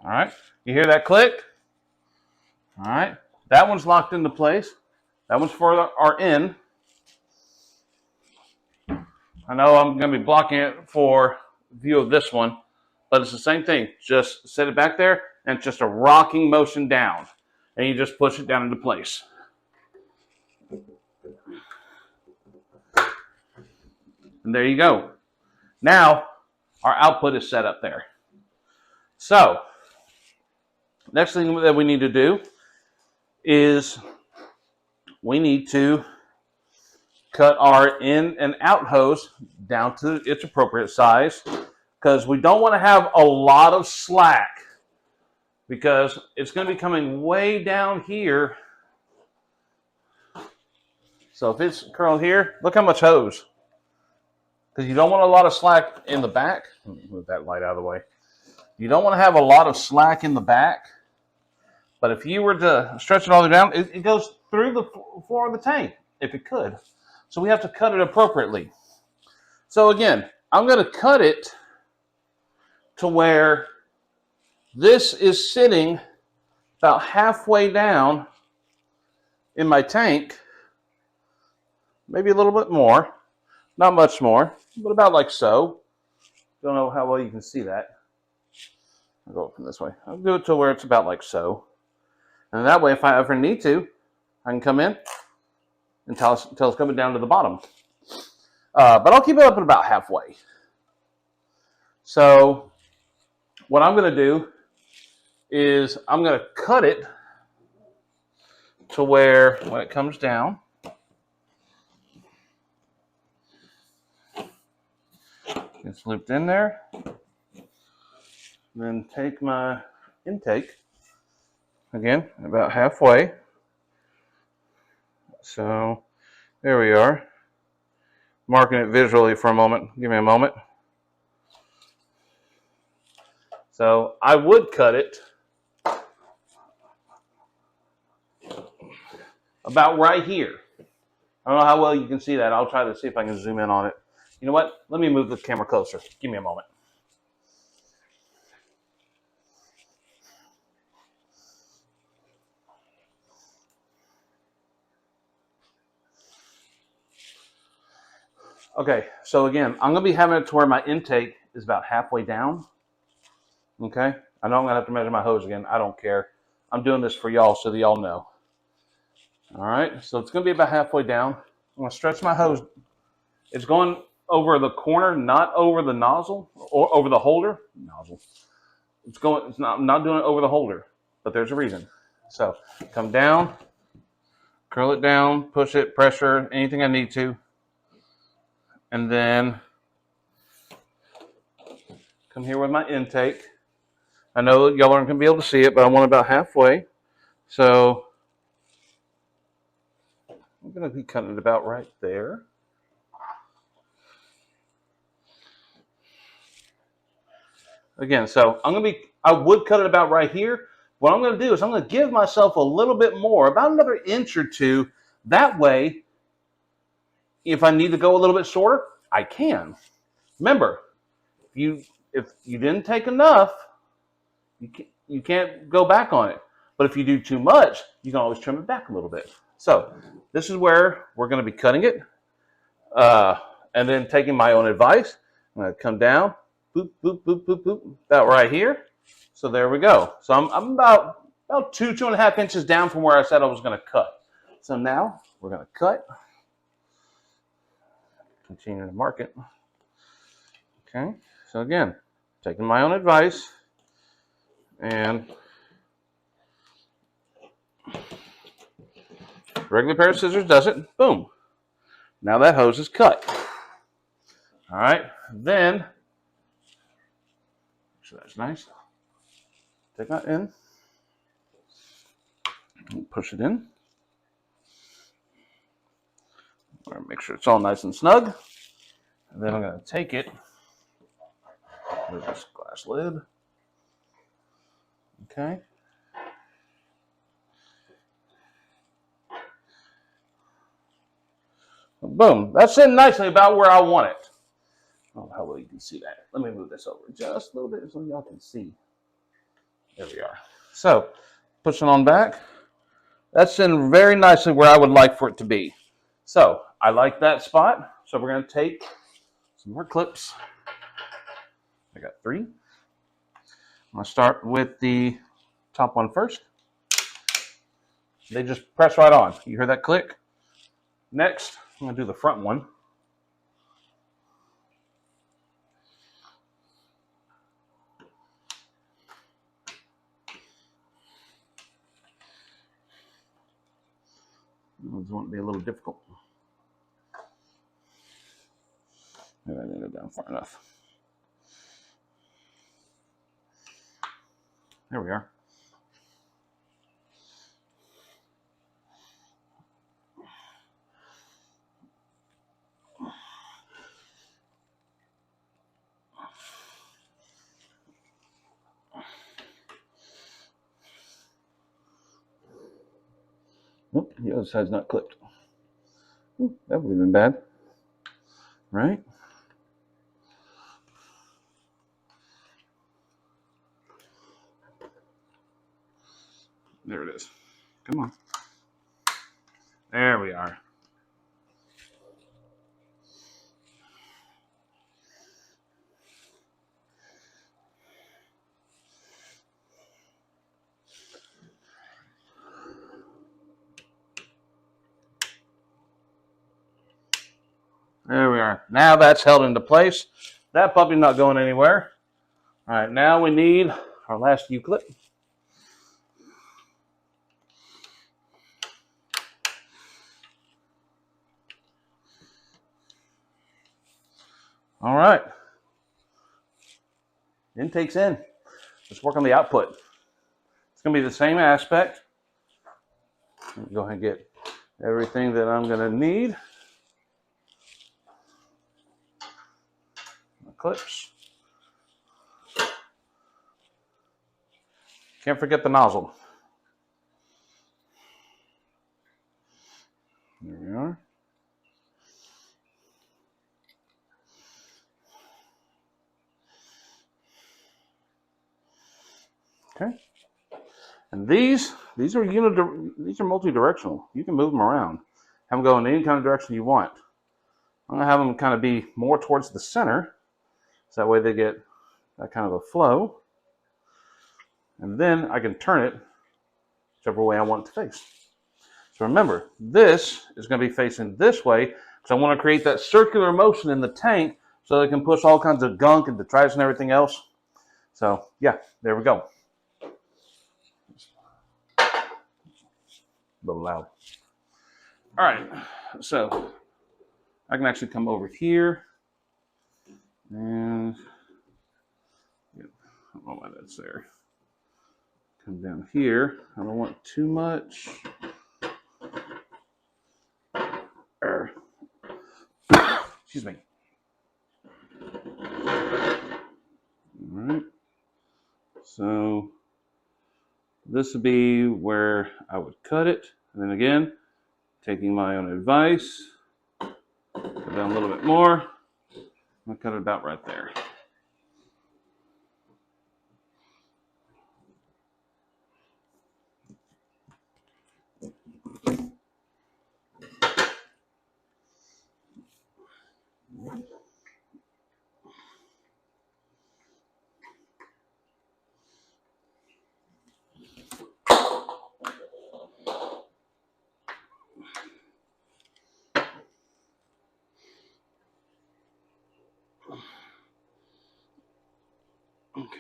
All right, you hear that click? All right, that one's locked into place. That one's for our in. I know I'm going to be blocking it for view of this one, but it's the same thing. Just set it back there, and it's just a rocking motion down, and you just push it down into place. And there you go. Now our output is set up there. So next thing that we need to do is we need to cut our in and out hose down to its appropriate size, because we don't want to have a lot of slack, because it's going to be coming way down here. So if it's curled here, look how much hose. Because you don't want a lot of slack in the back. Let me move that light out of the way. You don't want to have a lot of slack in the back. But if you were to stretch it all the way down, it goes through the floor of the tank, if it could. So we have to cut it appropriately. So again, I'm going to cut it to where this is sitting about halfway down in my tank. Maybe a little bit more. Not much more, but about like so. Don't know how well you can see that. I'll go from this way. I'll do it to where it's about like so. And that way, if I ever need to, I can come in until it's coming down to the bottom. But I'll keep it up at about halfway. So what I'm going to do is I'm going to cut it to where when it comes down, it's looped in there. Then take my intake, again, about halfway. So there we are. Marking it visually for a moment. Give me a moment. So I would cut it about right here. I don't know how well you can see that. I'll try to see if I can zoom in on it. You know what? Let me move the camera closer. Give me a moment. Okay, so again, I'm going to be having it to where my intake is about halfway down. Okay? I know I'm going to have to measure my hose again. I don't care. I'm doing this for y'all so that y'all know. All right, so it's going to be about halfway down. I'm going to stretch my hose. It's going over the corner, not over the nozzle or over the holder. Nozzle. I'm not doing it over the holder, but there's a reason. So come down, curl it down, push it, pressure, anything I need to. And then come here with my intake. I know y'all aren't going to be able to see it, but I want about halfway. So I'm going to be cutting it about right there. Again, so I would cut it about right here. What I'm going to do is I'm going to give myself a little bit more, about another inch or two. That way, if I need to go a little bit shorter, I can. Remember, if you didn't take enough, you can't go back on it. But if you do too much, you can always trim it back a little bit. So this is where we're going to be cutting it. And then taking my own advice, I'm going to come down, boop, boop, boop, boop, boop, about right here. So there we go. So I'm about 2.5 inches down from where I said I was going to cut. So now we're going to cut. Continue to mark it. Okay. So again, taking my own advice, and regular pair of scissors does it. Boom. Now that hose is cut. All right. Then, so that's nice. Take that in. Push it in. Make sure it's all nice and snug. And then I'm going to take it. Move this glass lid. Okay. Boom. That's sitting nicely about where I want it. Oh, how well you can see that. Let me move this over just a little bit so y'all can see. There we are. So, pushing on back. That's sitting very nicely where I would like for it to be. So, I like that spot. So, we're going to take some more clips. I got 3. I'm going to start with the top one first. They just press right on. You hear that click? Next, I'm going to do the front one. I just want it to be a little difficult. Maybe I didn't go down far enough. There we are. Nope, the other side's not clipped. Ooh, that would have been bad, right? There it is. Come on. There we are. There we are. Now that's held into place. That puppy's not going anywhere. All right, now we need our last U-clip. All right. Intake's in. Let's work on the output. It's going to be the same aspect. Go ahead and get everything that I'm going to need. My clips. Can't forget the nozzle. There we are. Okay. And these are multi-directional. You can move them around. Have them go in any kind of direction you want. I'm going to have them kind of be more towards the center, so that way they get that kind of a flow. And then I can turn it whichever way I want it to face. So remember, this is going to be facing this way because I want to create that circular motion in the tank so it can push all kinds of gunk and detritus and everything else. So yeah, there we go. A little loud. All right, so I can actually come over here and I don't know why that's there. Come down here. I don't want too much. Excuse me. All right. So this would be where I would cut it. And then again, taking my own advice, go down a little bit more. I'll cut it about right there. Okay.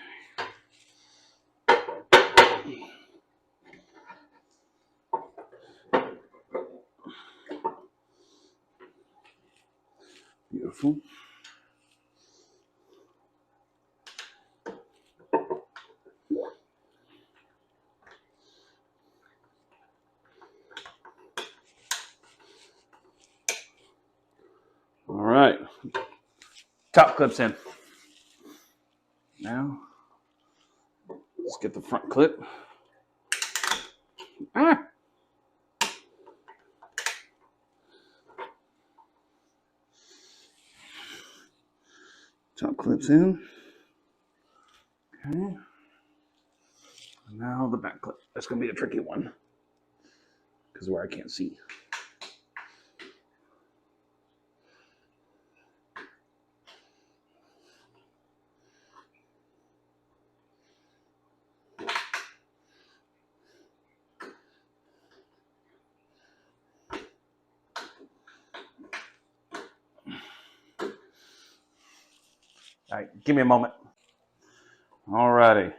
Beautiful. All right. Top clips in. Now, let's get the front clip. Ah! Top clips in. Okay. Now the back clip. That's going to be a tricky one because where I can't see. All right, give me a moment. All righty.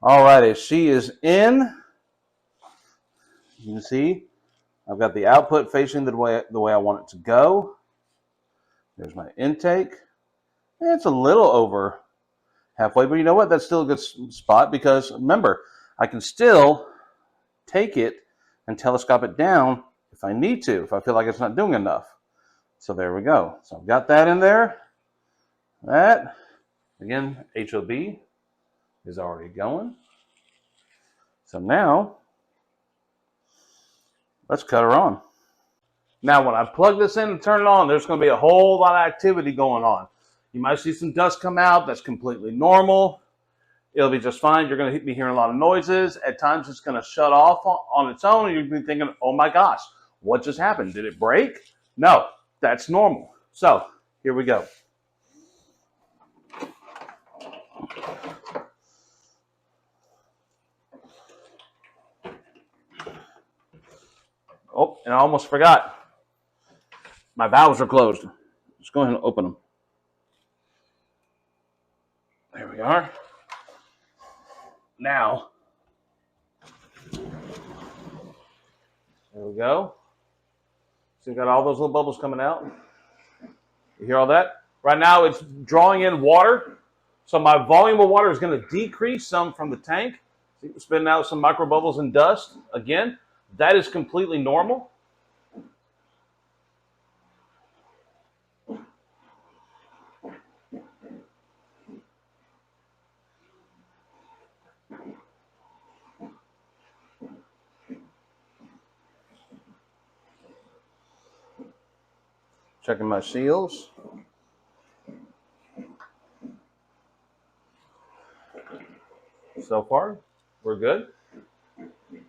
All righty, she is in. You can see I've got the output facing the way I want it to go. There's my intake. It's a little over halfway, but you know what? That's still a good spot because remember, I can still take it and telescope it down if I need to, if I feel like it's not doing enough. So there we go. So I've got that in there. That, again, HOB is already going. So now, let's cut her on. Now, when I plug this in and turn it on, there's going to be a whole lot of activity going on. You might see some dust come out. That's completely normal. It'll be just fine. You're going to be hearing a lot of noises. At times, it's going to shut off on its own, and you'll be thinking, oh my gosh, what just happened? Did it break? No, that's normal. So, here we go. Oh, and I almost forgot. My valves are closed. Let's go ahead and open them. There we are. Now, there we go. So you've got all those little bubbles coming out. You hear all that? Right now it's drawing in water. So my volume of water is going to decrease some from the tank. So you can spitting out some micro bubbles and dust. Again, that is completely normal. Checking my seals. So far, we're good.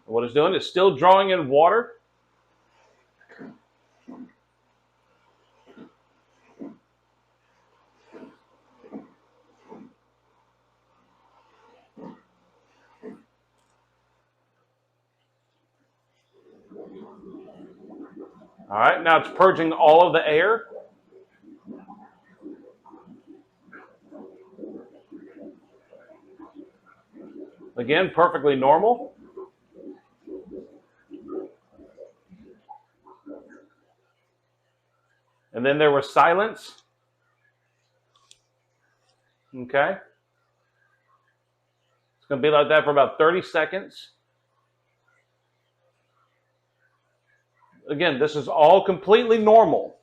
What it's doing is still drawing in water. All right, now it's purging all of the air. Again, perfectly normal. And then there was silence. Okay. It's going to be like that for about 30 seconds. Again, this is all completely normal.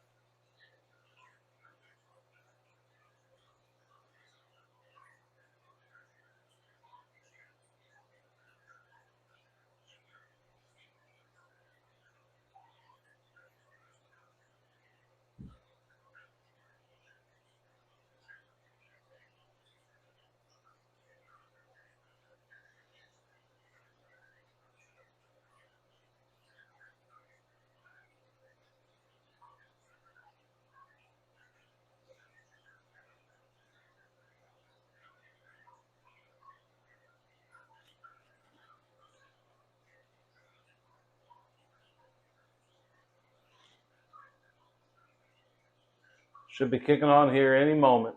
Should be kicking on here any moment.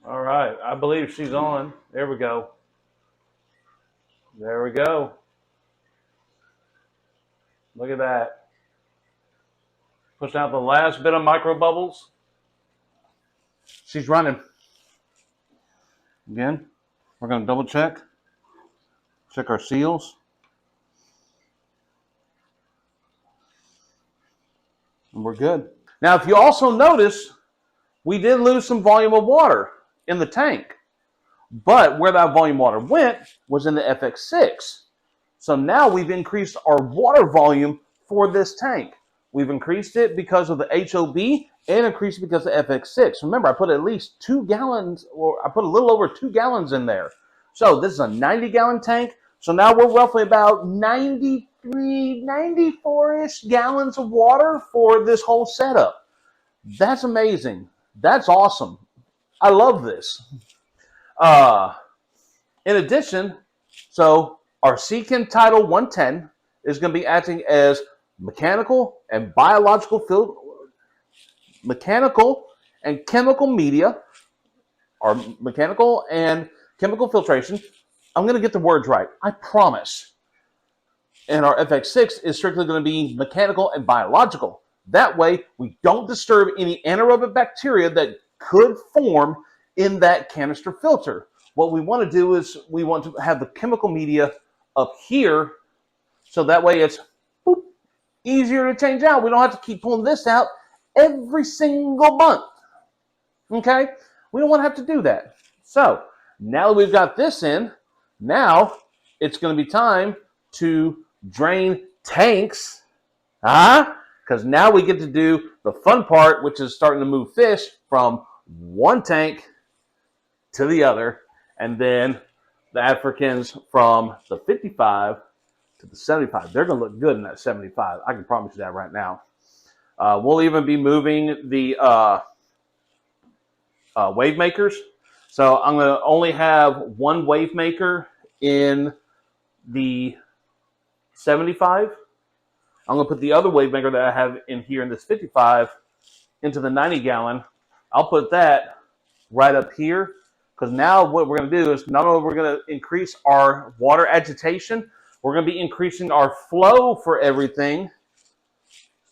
All right, I believe she's on. There we go. There we go. Look at that. Pushing out the last bit of micro bubbles. She's running. Again, we're going to double check. Check our seals. And we're good. Now, if you also notice, we did lose some volume of water in the tank. But where that volume water went was in the FX6. So now we've increased our water volume for this tank. We've increased it because of the HOB and increased it because of FX6. Remember, I put at least 2 gallons, or I put a little over 2 gallons in there. So this is a 90-gallon tank. So now we're roughly about 93, 94-ish gallons of water for this whole setup. That's amazing. That's awesome. I love this. In addition, so our Seakin Title 110 is going to be acting as mechanical and mechanical and chemical media, or mechanical and chemical filtration. I'm going to get the words right, I promise. And our FX6 is strictly going to be mechanical and biological. That way, we don't disturb any anaerobic bacteria that could form in that canister filter. What we want to do is we want to have the chemical media up here, so that way it's boop, easier to change out. We don't have to keep pulling this out every single month. Okay? We don't want to have to do that. So, now that we've got this in, now it's going to be time to drain tanks. Because now we get to do the fun part, which is starting to move fish from one tank to the other, and then the Africans from the 55 to the 75. They're going to look good in that 75. I can promise you that right now. We'll even be moving the wave makers. So I'm going to only have one wave maker in the 75. I'm going to put the other wave maker that I have in here in this 55 into the 90 gallon. I'll put that right up here, because now what we're going to do is not only we're going to increase our water agitation, we're going to be increasing our flow for everything,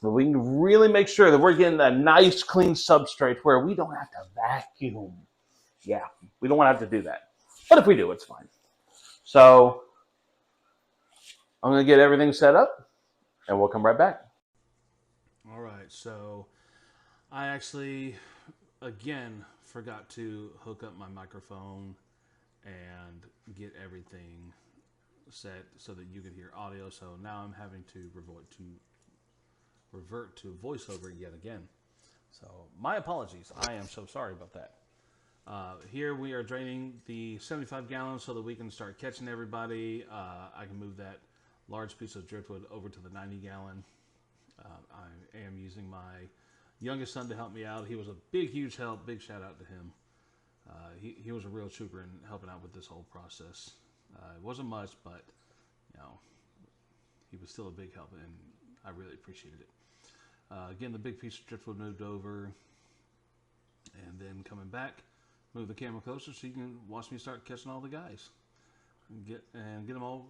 so we can really make sure that we're getting a nice clean substrate where we don't have to vacuum. Yeah, we don't want to have to do that. But if we do, it's fine. So I'm going to get everything set up, and we'll come right back. All right, so I actually, again, forgot to hook up my microphone and get everything set so that you could hear audio. So now I'm having to revert to voiceover yet again. So my apologies. I am so sorry about that. Here we are draining the 75 gallons so that we can start catching everybody. I can move that large piece of driftwood over to the 90 gallon. I am using my youngest son to help me out. He was a big, huge help. Big shout out to him. He was a real trooper in helping out with this whole process. It wasn't much, but you know, he was still a big help, and I really appreciated it. Again, the big piece of driftwood moved over, and then coming back, move the camera closer so you can watch me start catching all the guys. Get them all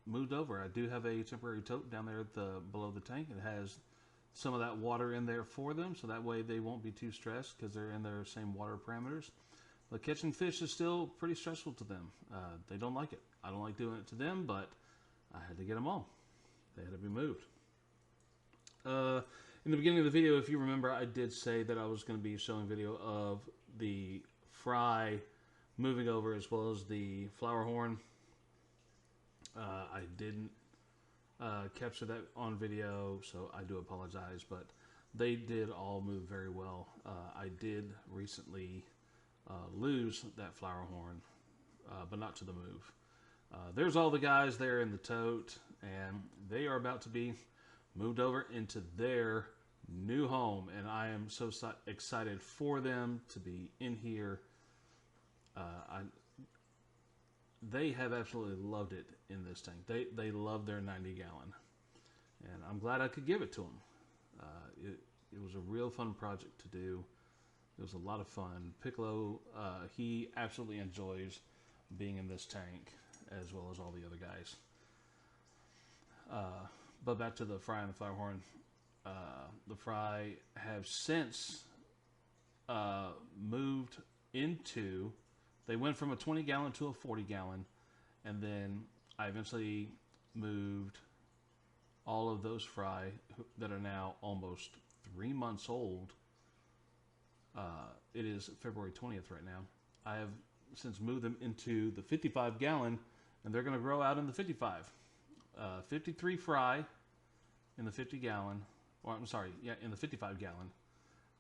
moved over. I do have a temporary tote down there at below the tank. It has some of that water in there for them, so that way they won't be too stressed because they're in their same water parameters. But catching fish is still pretty stressful to them. They don't like it. I don't like doing it to them, but I had to get them all. They had to be moved. In the beginning of the video, if you remember, I did say that I was going to be showing video of the fry moving over as well as the flower horn. I didn't capture that on video, so I do apologize, but they did all move very well. I did recently lose that flower horn, but not to the move. There's all the guys there in the tote, and they are about to be moved over into their new home, and I am so excited for them to be in here. They have absolutely loved it in this tank. They love their 90 gallon, and I'm glad I could give it to them. It was a real fun project to do. It was a lot of fun. Piccolo, he absolutely enjoys being in this tank, as well as all the other guys. But back to the fry and the flower horn. The fry have since moved into, they went from a 20 gallon to a 40 gallon, and then I eventually moved all of those fry that are now almost 3 months old. It is February 20th right now. I have since moved them into the 55 gallon, and they're going to grow out in the 55. 53 fry in the 50 gallon, or I'm sorry, yeah, in the 55 gallon,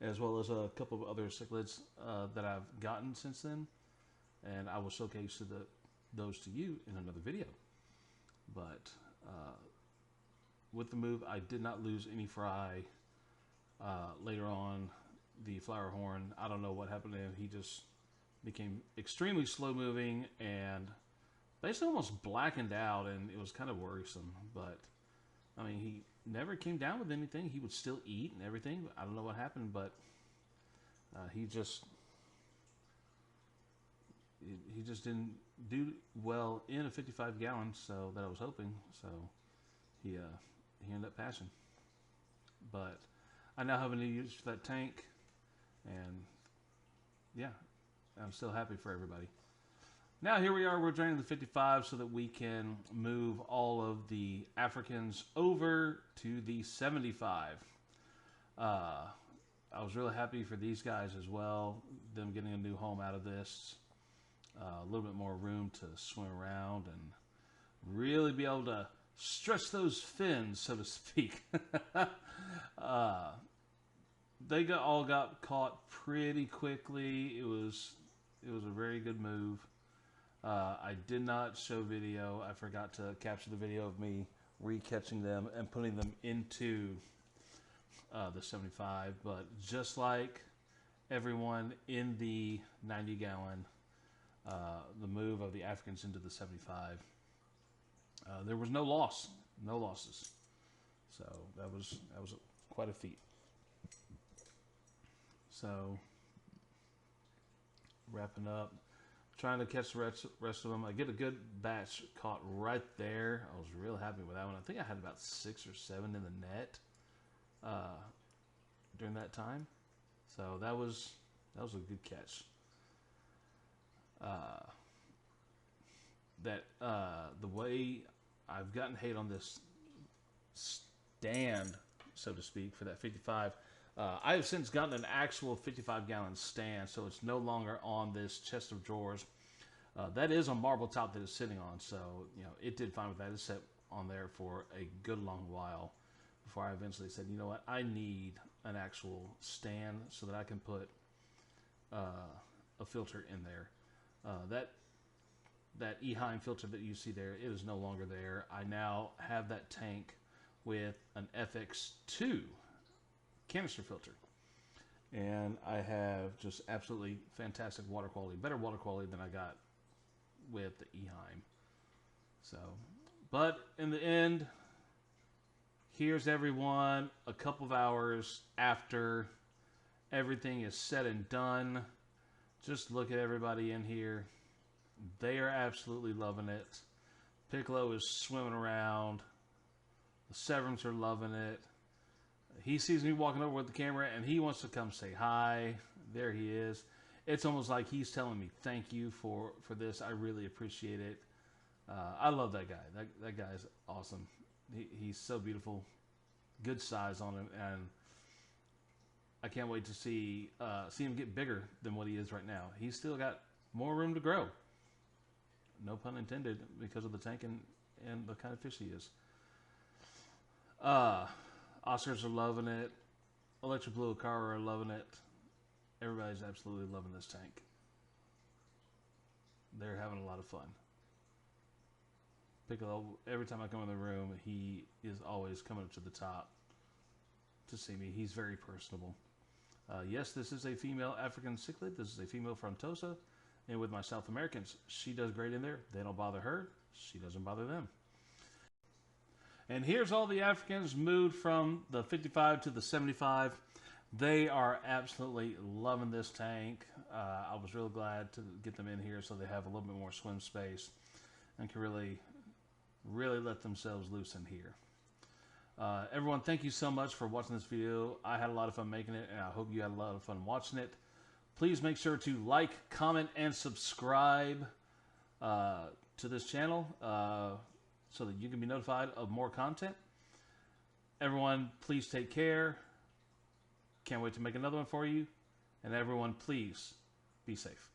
as well as a couple of other cichlids that I've gotten since then, and I will showcase those to you in another video. But with the move, I did not lose any fry. Later on, the flower horn, I don't know what happened to him. He just became extremely slow moving and basically almost blackened out, and it was kind of worrisome. But I mean, he never came down with anything. He would still eat and everything. I don't know what happened, but he just didn't do well in a 55 gallon, so that I was hoping. So he ended up passing. But I now have a new use for that tank, and yeah, I'm still happy for everybody. Now here we are, we're draining the 55 so that we can move all of the Africans over to the 75. I was really happy for these guys as well, them getting a new home out of this. A little bit more room to swim around and really be able to stretch those fins, so to speak. They all got caught pretty quickly. It was a very good move. I did not show video. I forgot to capture the video of me re-catching them and putting them into the 75. But just like everyone in the 90 gallon, the move of the Africans into the 75, there was no losses. So that was quite a feat. So wrapping up, trying to catch the rest of them. I get a good batch caught right there. I was real happy with that one. I think I had about 6 or 7 in the net during that time. So that was a good catch. The way I've gotten hate on this stand, so to speak, for that 55. I have since gotten an actual 55 gallon stand, so it's no longer on this chest of drawers. That is a marble top that it's sitting on, so it did fine with that. It sat on there for a good long while before I eventually said, you know what, I need an actual stand so that I can put a filter in there. That Eheim filter that you see there, it is no longer there. I now have that tank with an FX2 canister filter, and I have just absolutely fantastic water quality, better water quality than I got with the Eheim. So, but in the end, here's everyone a couple of hours after everything is said and done. Just look at everybody in here. They are absolutely loving it. Piccolo is swimming around. The Severns are loving it. He sees me walking over with the camera and he wants to come say hi. There he is. It's almost like he's telling me thank you for this. I really appreciate it. I love that guy. That guy is awesome. He's so beautiful. Good size on him, and I can't wait to see him get bigger than what he is right now. He's still got more room to grow. No pun intended, because of the tank and the kind of fish he is. Oscars are loving it. Electric Blue Acara are loving it. Everybody's absolutely loving this tank. They're having a lot of fun. Piccolo, every time I come in the room, he is always coming up to the top to see me. He's very personable. Yes, this is a female African cichlid. This is a female frontosa. And with my South Americans, she does great in there. They don't bother her. She doesn't bother them. And here's all the Africans moved from the 55 to the 75. They are absolutely loving this tank. I was real glad to get them in here so they have a little bit more swim space and can really let themselves loose in here. Everyone, thank you so much for watching this video. I had a lot of fun making it, and I hope you had a lot of fun watching it. Please make sure to like, comment, and subscribe to this channel so that you can be notified of more content. Everyone, please take care. Can't wait to make another one for you. And everyone, please be safe.